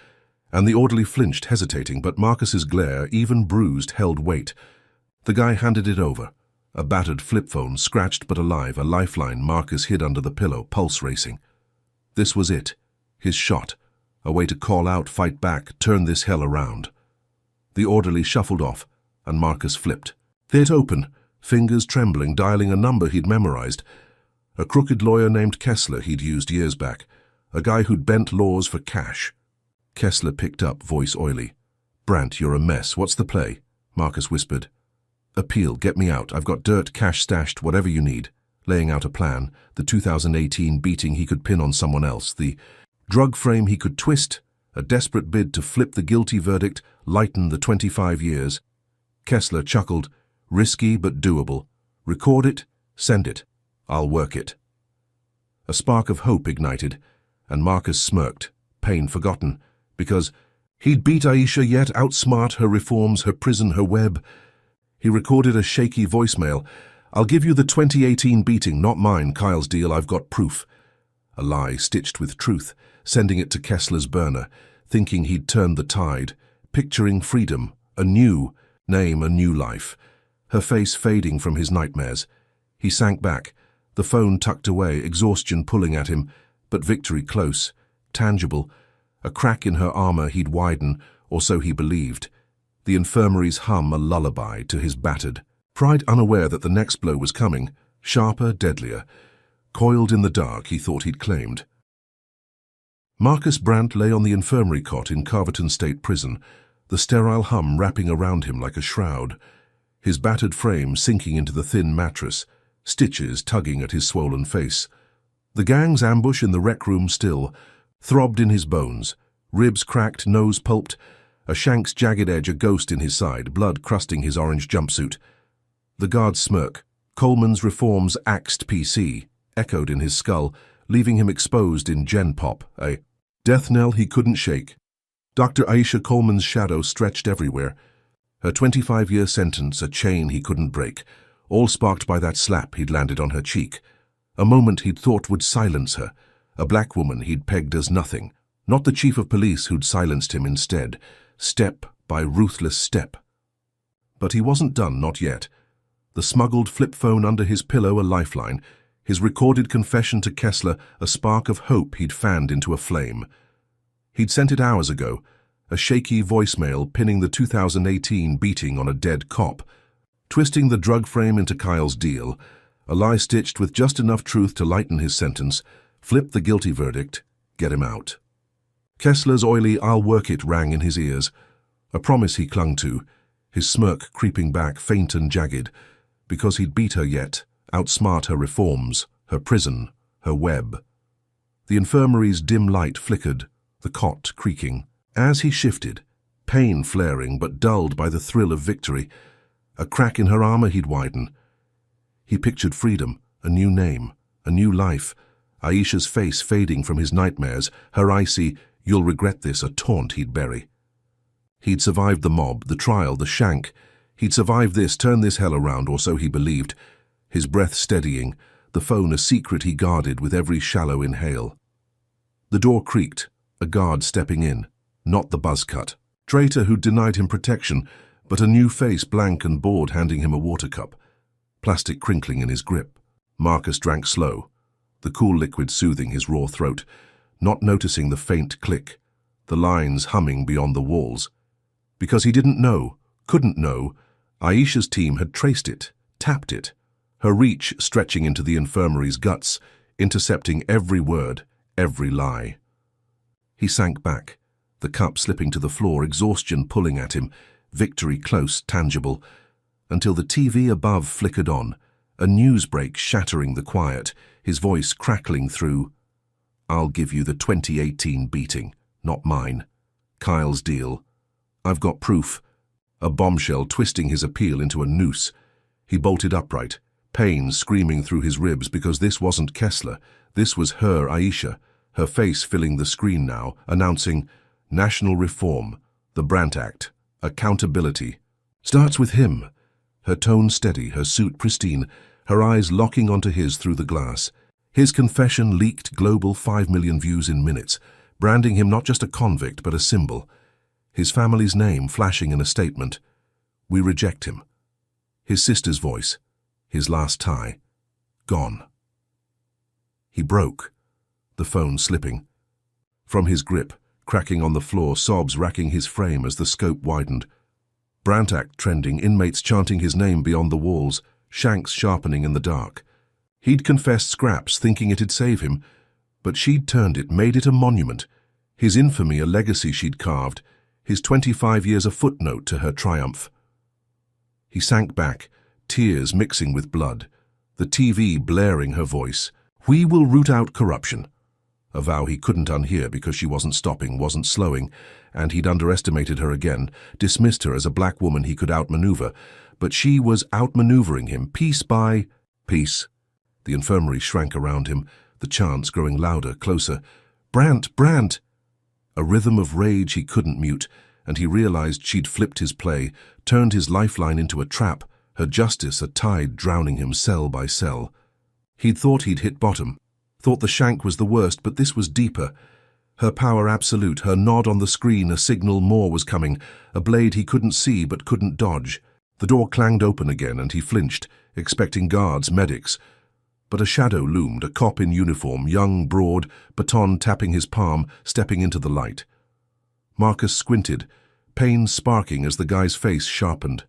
and the orderly flinched, hesitating, but Marcus's glare, even bruised, held weight. The guy handed it over, a battered flip phone, scratched but alive, a lifeline Marcus hid under the pillow, pulse racing. This was it, his shot, a way to call out, fight back, turn this hell around. The orderly shuffled off, and Marcus flipped. They'd open, fingers trembling, dialing a number he'd memorized. A crooked lawyer named Kessler he'd used years back, a guy who'd bent laws for cash. Kessler picked up, voice oily. "Brandt, you're a mess. What's the play?" Marcus whispered. "Appeal, get me out. I've got dirt, cash stashed, whatever you need." Laying out a plan, the 2018 beating he could pin on someone else, the drug frame he could twist, a desperate bid to flip the guilty verdict, lighten the 25 years. Kessler chuckled, "Risky but doable. Record it, send it. I'll work it." A spark of hope ignited, and Marcus smirked, pain forgotten, because he'd beat Aisha yet, outsmart her reforms, her prison, her web. He recorded a shaky voicemail. "I'll give you the 2018 beating, not mine, Kyle's deal, I've got proof." A lie stitched with truth, sending it to Kessler's burner, thinking he'd turned the tide, picturing freedom, a new name, a new life. Her face fading from his nightmares. He sank back, the phone tucked away, exhaustion pulling at him, but victory close, tangible. A crack in her armor he'd widen, or so he believed. The infirmary's hum a lullaby to his battered. Pride unaware that the next blow was coming, sharper, deadlier. Coiled in the dark, he thought he'd claimed. Marcus Brandt lay on the infirmary cot in Carverton State Prison, the sterile hum wrapping around him like a shroud, his battered frame sinking into the thin mattress, stitches tugging at his swollen face. The gang's ambush in the rec room still throbbed in his bones, ribs cracked, nose pulped, a shank's jagged edge a ghost in his side, blood crusting his orange jumpsuit. The guard's smirk, Coleman's reforms axed PC, echoed in his skull, leaving him exposed in Gen Pop, a death knell he couldn't shake. Dr. Aisha Coleman's shadow stretched everywhere, her 25-year sentence a chain he couldn't break, all sparked by that slap he'd landed on her cheek. A moment he'd thought would silence her, a black woman he'd pegged as nothing, not the chief of police who'd silenced him instead, step by ruthless step. But he wasn't done, not yet. The smuggled flip phone under his pillow a lifeline, his recorded confession to Kessler a spark of hope he'd fanned into a flame. He'd sent it hours ago, a shaky voicemail pinning the 2018 beating on a dead cop, twisting the drug frame into Kyle's deal, a lie stitched with just enough truth to lighten his sentence, flip the guilty verdict, get him out. Kessler's oily "I'll work it" rang in his ears, a promise he clung to, his smirk creeping back, faint and jagged. Because he'd beat her yet, outsmart her reforms, her prison, her web. The infirmary's dim light flickered, the cot creaking. As he shifted, pain flaring but dulled by the thrill of victory, a crack in her armor he'd widen. He pictured freedom, a new name, a new life, Aisha's face fading from his nightmares, her icy, "You'll regret this," a taunt he'd bury. He'd survived the mob, the trial, the shank. He'd survived this, turn this hell around, or so he believed, his breath steadying, the phone a secret he guarded with every shallow inhale. The door creaked, a guard stepping in, not the buzzcut. Traitor who'd denied him protection, but a new face blank and bored handing him a water cup, plastic crinkling in his grip. Marcus drank slow, the cool liquid soothing his raw throat, not noticing the faint click, the lines humming beyond the walls. Because he didn't know, couldn't know, Aisha's team had traced it, tapped it, her reach stretching into the infirmary's guts, intercepting every word, every lie. He sank back, the cup slipping to the floor, exhaustion pulling at him, victory close, tangible, until the TV above flickered on, a news break shattering the quiet, his voice crackling through. "I'll give you the 2018 beating, not mine. Kyle's deal. I've got proof." A bombshell twisting his appeal into a noose. He bolted upright, pain screaming through his ribs because this wasn't Kessler, this was her Aisha, her face filling the screen now, announcing, "National reform, the Brandt Act, accountability. Starts with him." Her tone steady, her suit pristine, her eyes locking onto his through the glass. His confession leaked global 5 million views in minutes, branding him not just a convict but a symbol. His family's name flashing in a statement. "We reject him." His sister's voice, his last tie, gone. He broke, the phone slipping. From his grip, cracking on the floor, sobs racking his frame as the scope widened. Brandt Act trending, inmates chanting his name beyond the walls, shanks sharpening in the dark. He'd confessed scraps, thinking it'd save him, but she'd turned it, made it a monument. His infamy a legacy she'd carved, his 25 years a footnote to her triumph. He sank back, tears mixing with blood, the TV blaring her voice. "We will root out corruption." A vow he couldn't unhear because she wasn't stopping, wasn't slowing, and he'd underestimated her again, dismissed her as a black woman he could outmaneuver. But she was outmaneuvering him, piece by piece. The infirmary shrank around him, the chants growing louder, closer. "Brandt, Brandt!" A rhythm of rage he couldn't mute, and he realized she'd flipped his play, turned his lifeline into a trap, her justice a tide drowning him cell by cell. He'd thought he'd hit bottom, thought the shank was the worst, but this was deeper. Her power absolute, her nod on the screen, a signal more was coming, a blade he couldn't see but couldn't dodge. The door clanged open again and he flinched, expecting guards, medics. But a shadow loomed, a cop in uniform, young, broad, baton tapping his palm, stepping into the light. Marcus squinted, pain sparking as the guy's face sharpened.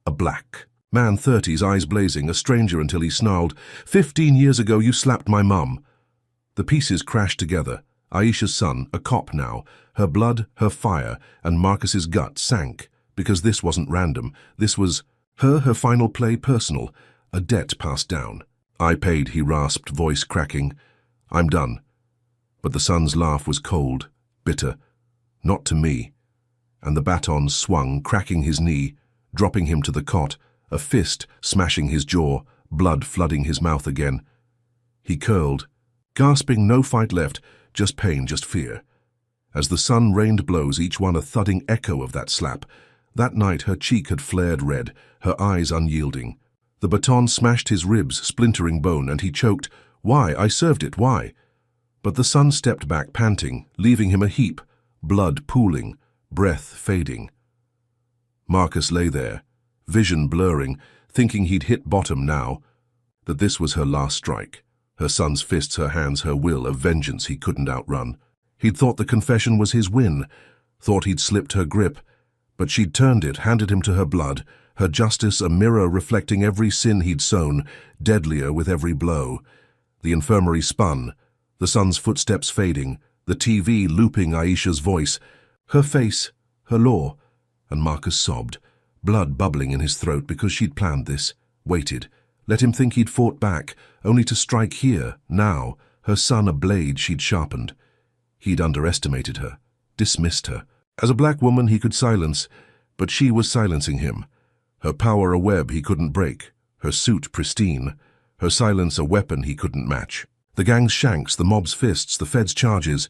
A black man, 30s, eyes blazing, a stranger until he snarled, 15 years ago you slapped my mum." The pieces crashed together. Aisha's son, a cop now, her blood, her fire, and Marcus's gut sank, because this wasn't random. This was her final play personal, a debt passed down. "I paid," he rasped, voice cracking. "I'm done." But the son's laugh was cold, bitter. "Not to me." And the baton swung, cracking his knee, dropping him to the cot, a fist smashing his jaw, blood flooding his mouth again. He curled, gasping, no fight left, just pain, just fear. As the sun rained blows, each one a thudding echo of that slap. That night her cheek had flared red, her eyes unyielding. The baton smashed his ribs, splintering bone, and he choked, "Why? I served it, why?" But the son stepped back, panting, leaving him a heap, blood pooling, breath fading. Marcus lay there, vision blurring, thinking he'd hit bottom now, that this was her last strike. Her son's fists, her hands, her will, a vengeance he couldn't outrun. He'd thought the confession was his win, thought he'd slipped her grip, but she'd turned it, handed him to her blood, her justice a mirror reflecting every sin he'd sown, deadlier with every blow. The infirmary spun, the son's footsteps fading, the TV looping Aisha's voice, her face, her law, and Marcus sobbed, blood bubbling in his throat because she'd planned this, waited. Let him think he'd fought back, only to strike here, now, her son a blade she'd sharpened. He'd underestimated her, dismissed her. As a black woman he could silence, but she was silencing him. Her power a web he couldn't break, her suit pristine, her silence a weapon he couldn't match. The gang's shanks, the mob's fists, the fed's charges,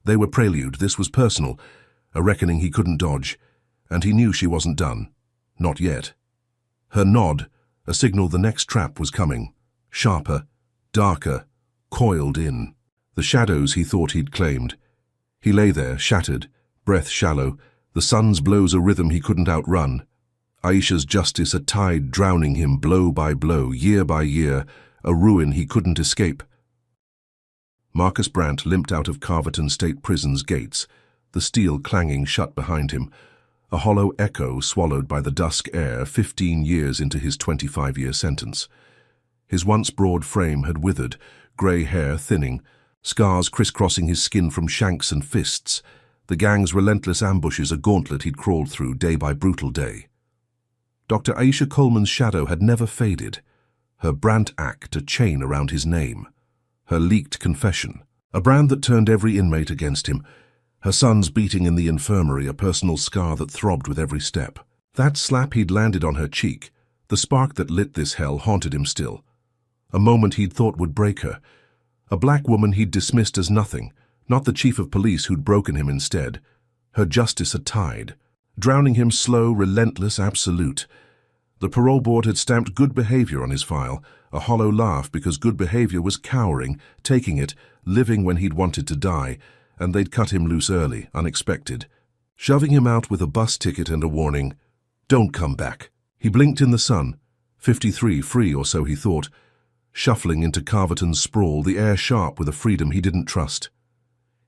they were prelude. This was personal, a reckoning he couldn't dodge, and he knew she wasn't done. Not yet. Her nod, a signal the next trap was coming, sharper, darker, coiled in. The shadows he thought he'd claimed. He lay there, shattered, breath shallow, the sun's blows a rhythm he couldn't outrun. Aisha's justice a tide drowning him blow by blow, year by year, a ruin he couldn't escape. Marcus Brandt limped out of Carverton State Prison's gates, the steel clanging shut behind him, a hollow echo swallowed by the dusk air 15 years into his 25-year sentence. His once broad frame had withered, grey hair thinning, scars crisscrossing his skin from shanks and fists, the gang's relentless ambushes a gauntlet he'd crawled through day by brutal day. Dr. Aisha Coleman's shadow had never faded, her Brandt Act a chain around his name, her leaked confession, a brand that turned every inmate against him, her sons beating in the infirmary a personal scar that throbbed with every step. That slap he'd landed on her cheek, the spark that lit this hell, haunted him still. A moment he'd thought would break her, a black woman he'd dismissed as nothing, not the chief of police who'd broken him instead, her justice a tide, drowning him slow, relentless, absolute. The parole board had stamped good behavior on his file, a hollow laugh because good behavior was cowering, taking it, living when he'd wanted to die, and they'd cut him loose early, unexpected, shoving him out with a bus ticket and a warning, "Don't come back." He blinked in the sun, 53, free or so he thought, shuffling into Carverton's sprawl, the air sharp with a freedom he didn't trust.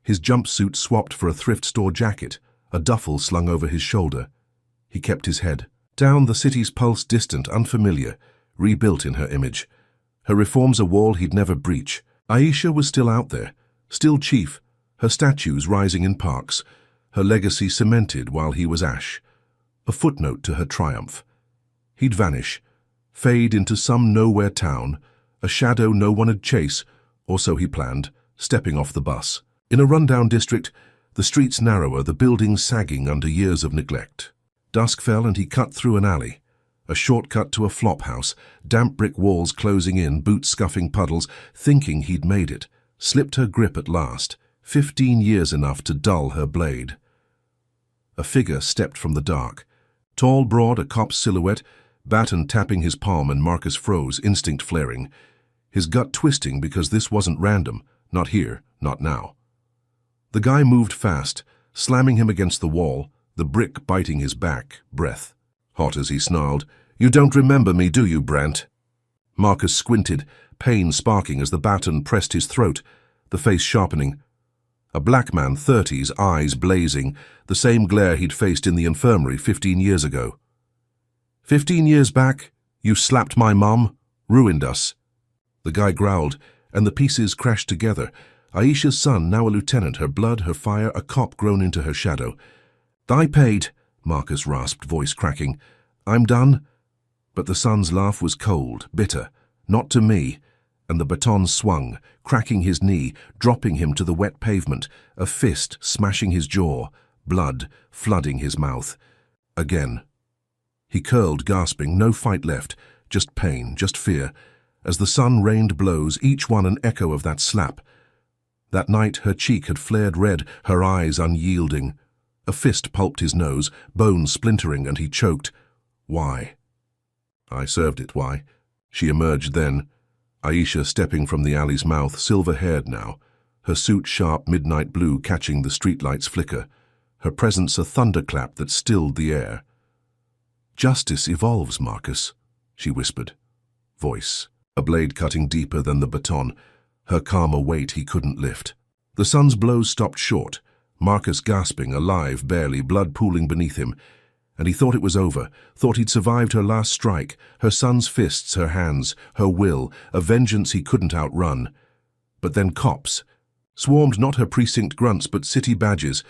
His jumpsuit swapped for a thrift store jacket, a duffel slung over his shoulder. He kept his head. Down the city's pulse, distant, unfamiliar, rebuilt in her image. Her reforms a wall he'd never breach. Aisha was still out there, still chief, her statues rising in parks, her legacy cemented while he was ash. A footnote to her triumph. He'd vanish, fade into some nowhere town, a shadow no one would chase, or so he planned, stepping off the bus. In a rundown district, the streets narrower, the buildings sagging under years of neglect. Dusk fell and he cut through an alley, a shortcut to a flop house, damp brick walls closing in, boots scuffing puddles, thinking he'd made it, slipped her grip at last, 15 years enough to dull her blade. A figure stepped from the dark, tall, broad, a cop's silhouette, baton tapping his palm, and Marcus froze, instinct flaring, his gut twisting because this wasn't random, not here, not now. The guy moved fast, slamming him against the wall, the brick biting his back, breath. Hot as he snarled, "You don't remember me, do you, Brandt?" Marcus squinted, pain sparking as the baton pressed his throat, the face sharpening. A black man, 30s, eyes blazing, the same glare he'd faced in the infirmary 15 years ago. 15 years back, you slapped my mom, ruined us. The guy growled, and the pieces crashed together. Aisha's son, now a lieutenant, her blood, her fire, a cop grown into her shadow. "I paid," Marcus rasped, voice cracking. "I'm done." But the son's laugh was cold, bitter. "Not to me." And the baton swung, cracking his knee, dropping him to the wet pavement, a fist smashing his jaw, blood flooding his mouth. Again. He curled, gasping, no fight left, just pain, just fear, as the sun rained blows, each one an echo of that slap. That night her cheek had flared red, her eyes unyielding. A fist pulped his nose, bone splintering, and he choked. "Why?" "I served it, why?" She emerged then, Aisha stepping from the alley's mouth, silver-haired now, her suit sharp midnight blue catching the streetlight's flicker, her presence a thunderclap that stilled the air. "Justice evolves, Marcus," she whispered. Voice, a blade cutting deeper than the baton, her calm a weight he couldn't lift. The sun's blows stopped short, Marcus gasping, alive, barely, blood pooling beneath him. And he thought it was over, thought he'd survived her last strike, her son's fists, her hands, her will, a vengeance he couldn't outrun. But then cops. Swarmed not her precinct grunts, but city badges,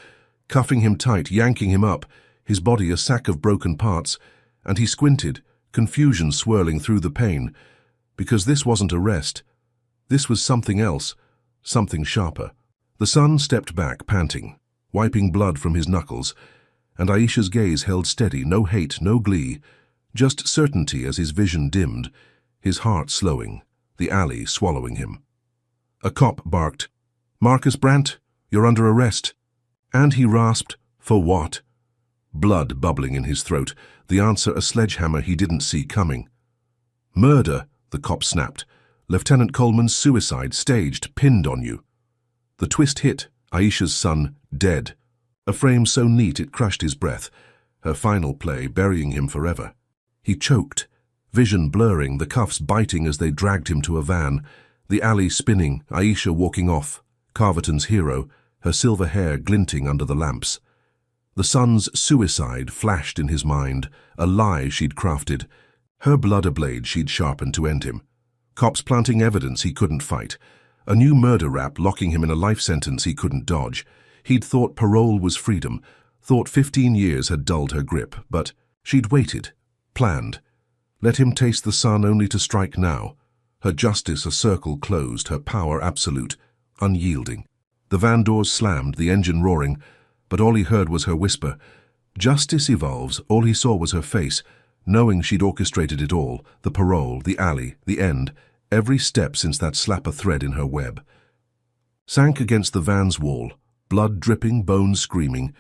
cuffing him tight, yanking him up, his body a sack of broken parts, and he squinted, confusion swirling through the pain, because this wasn't arrest. This was something else, something sharper. The son stepped back, panting, wiping blood from his knuckles, and Aisha's gaze held steady, no hate, no glee, just certainty as his vision dimmed, his heart slowing, the alley swallowing him. A cop barked, "Marcus Brandt, you're under arrest." And he rasped, "For what?" Blood bubbling in his throat, the answer a sledgehammer he didn't see coming. "Murder," the cop snapped. "Lieutenant Coleman's suicide, staged, pinned on you." The twist hit, Aisha's son, dead. A frame so neat it crushed his breath, her final play burying him forever. He choked, vision blurring, the cuffs biting as they dragged him to a van, the alley spinning, Aisha walking off, Carverton's hero, her silver hair glinting under the lamps. The son's suicide flashed in his mind, a lie she'd crafted, her blood a blade she'd sharpened to end him. Cops planting evidence he couldn't fight, a new murder rap locking him in a life sentence he couldn't dodge. He'd thought parole was freedom, thought 15 years had dulled her grip, but she'd waited, planned. Let him taste the sun only to strike now. Her justice a circle closed, her power absolute, unyielding. The van doors slammed, the engine roaring, but all he heard was her whisper. Justice evolves, all he saw was her face, knowing she'd orchestrated it all, the parole, the alley, the end, every step since that slap a thread in her web. Sank against the van's wall, blood dripping, bones screaming,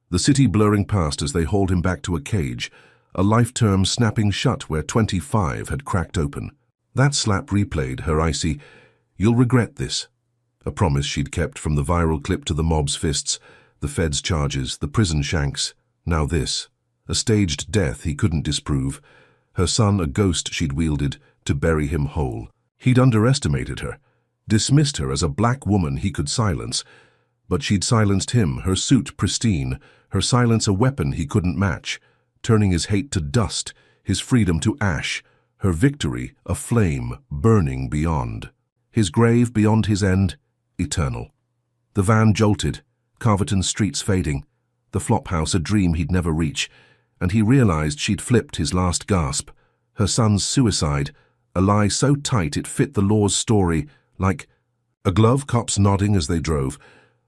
the city blurring past as they hauled him back to a cage, a life term snapping shut where 25 had cracked open. That slap replayed, her icy, "You'll regret this," a promise she'd kept from the viral clip to the mob's fists, the feds' charges, the prison shanks. Now this, a staged death he couldn't disprove, her son a ghost she'd wielded to bury him whole. He'd underestimated her, dismissed her as a black woman he could silence, but she'd silenced him, her suit pristine, her silence a weapon he couldn't match, turning his hate to dust, his freedom to ash, her victory a flame burning beyond. His grave beyond his end, eternal. The van jolted, Carverton's streets fading, the flophouse a dream he'd never reach, and he realized she'd flipped his last gasp. Her son's suicide, a lie so tight it fit the law's story, like a glove, cops nodding as they drove,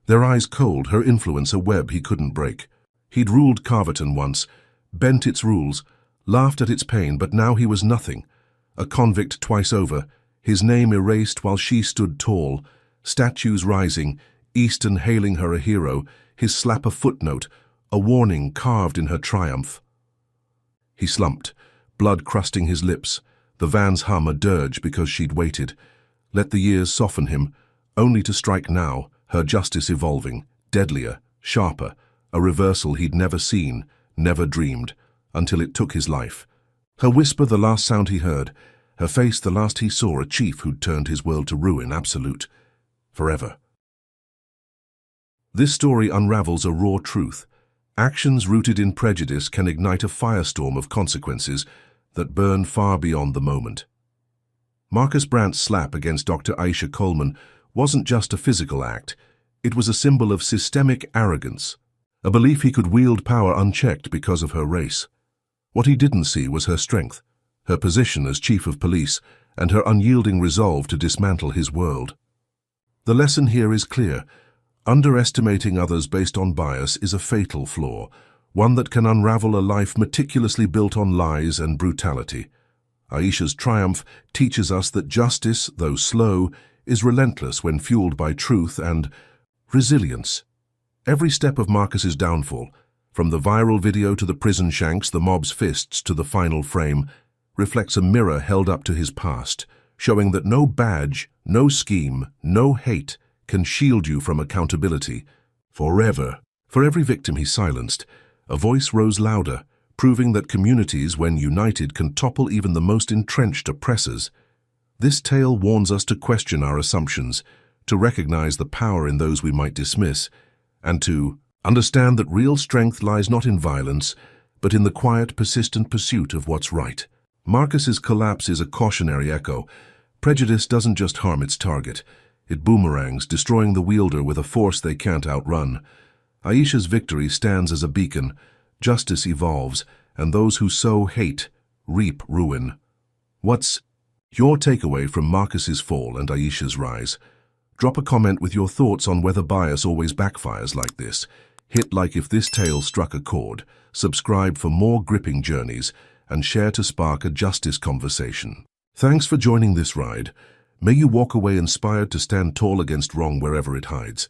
their eyes cold, her influence a web he couldn't break. He'd ruled Carverton once, bent its rules, laughed at its pain, but now he was nothing. A convict twice over, his name erased while she stood tall, statues rising, Easton hailing her a hero, his slap a footnote, a warning carved in her triumph. He slumped, blood crusting his lips, the van's hum a dirge because she'd waited. Let the years soften him, only to strike now, her justice evolving, deadlier, sharper, a reversal he'd never seen, never dreamed, until it took his life. Her whisper the last sound he heard, her face the last he saw, a chief who'd turned his world to ruin, absolute, forever. This story unravels a raw truth. Actions rooted in prejudice can ignite a firestorm of consequences that burn far beyond the moment. Marcus Brandt's slap against Dr. Aisha Coleman wasn't just a physical act, it was a symbol of systemic arrogance, a belief he could wield power unchecked because of her race. What he didn't see was her strength, her position as chief of police, and her unyielding resolve to dismantle his world. The lesson here is clear. Underestimating others based on bias is a fatal flaw, one that can unravel a life meticulously built on lies and brutality. Aisha's triumph teaches us that justice, though slow, is relentless when fueled by truth and resilience. Every step of Marcus's downfall, from the viral video to the prison shanks, the mob's fists to the final frame, reflects a mirror held up to his past, showing that no badge, no scheme, no hate can shield you from accountability forever. For every victim he silenced, a voice rose louder, proving that communities, when united, can topple even the most entrenched oppressors. This tale warns us to question our assumptions, to recognize the power in those we might dismiss, and to understand that real strength lies not in violence, but in the quiet, persistent pursuit of what's right. Marcus's collapse is a cautionary echo. Prejudice doesn't just harm its target. It boomerangs, destroying the wielder with a force they can't outrun. Aisha's victory stands as a beacon. Justice evolves, and those who sow hate reap ruin. What's your takeaway from Marcus's fall and Aisha's rise? Drop a comment with your thoughts on whether bias always backfires like this. Hit like if this tale struck a chord, subscribe for more gripping journeys, and share to spark a justice conversation. Thanks for joining this ride. May you walk away inspired to stand tall against wrong wherever it hides.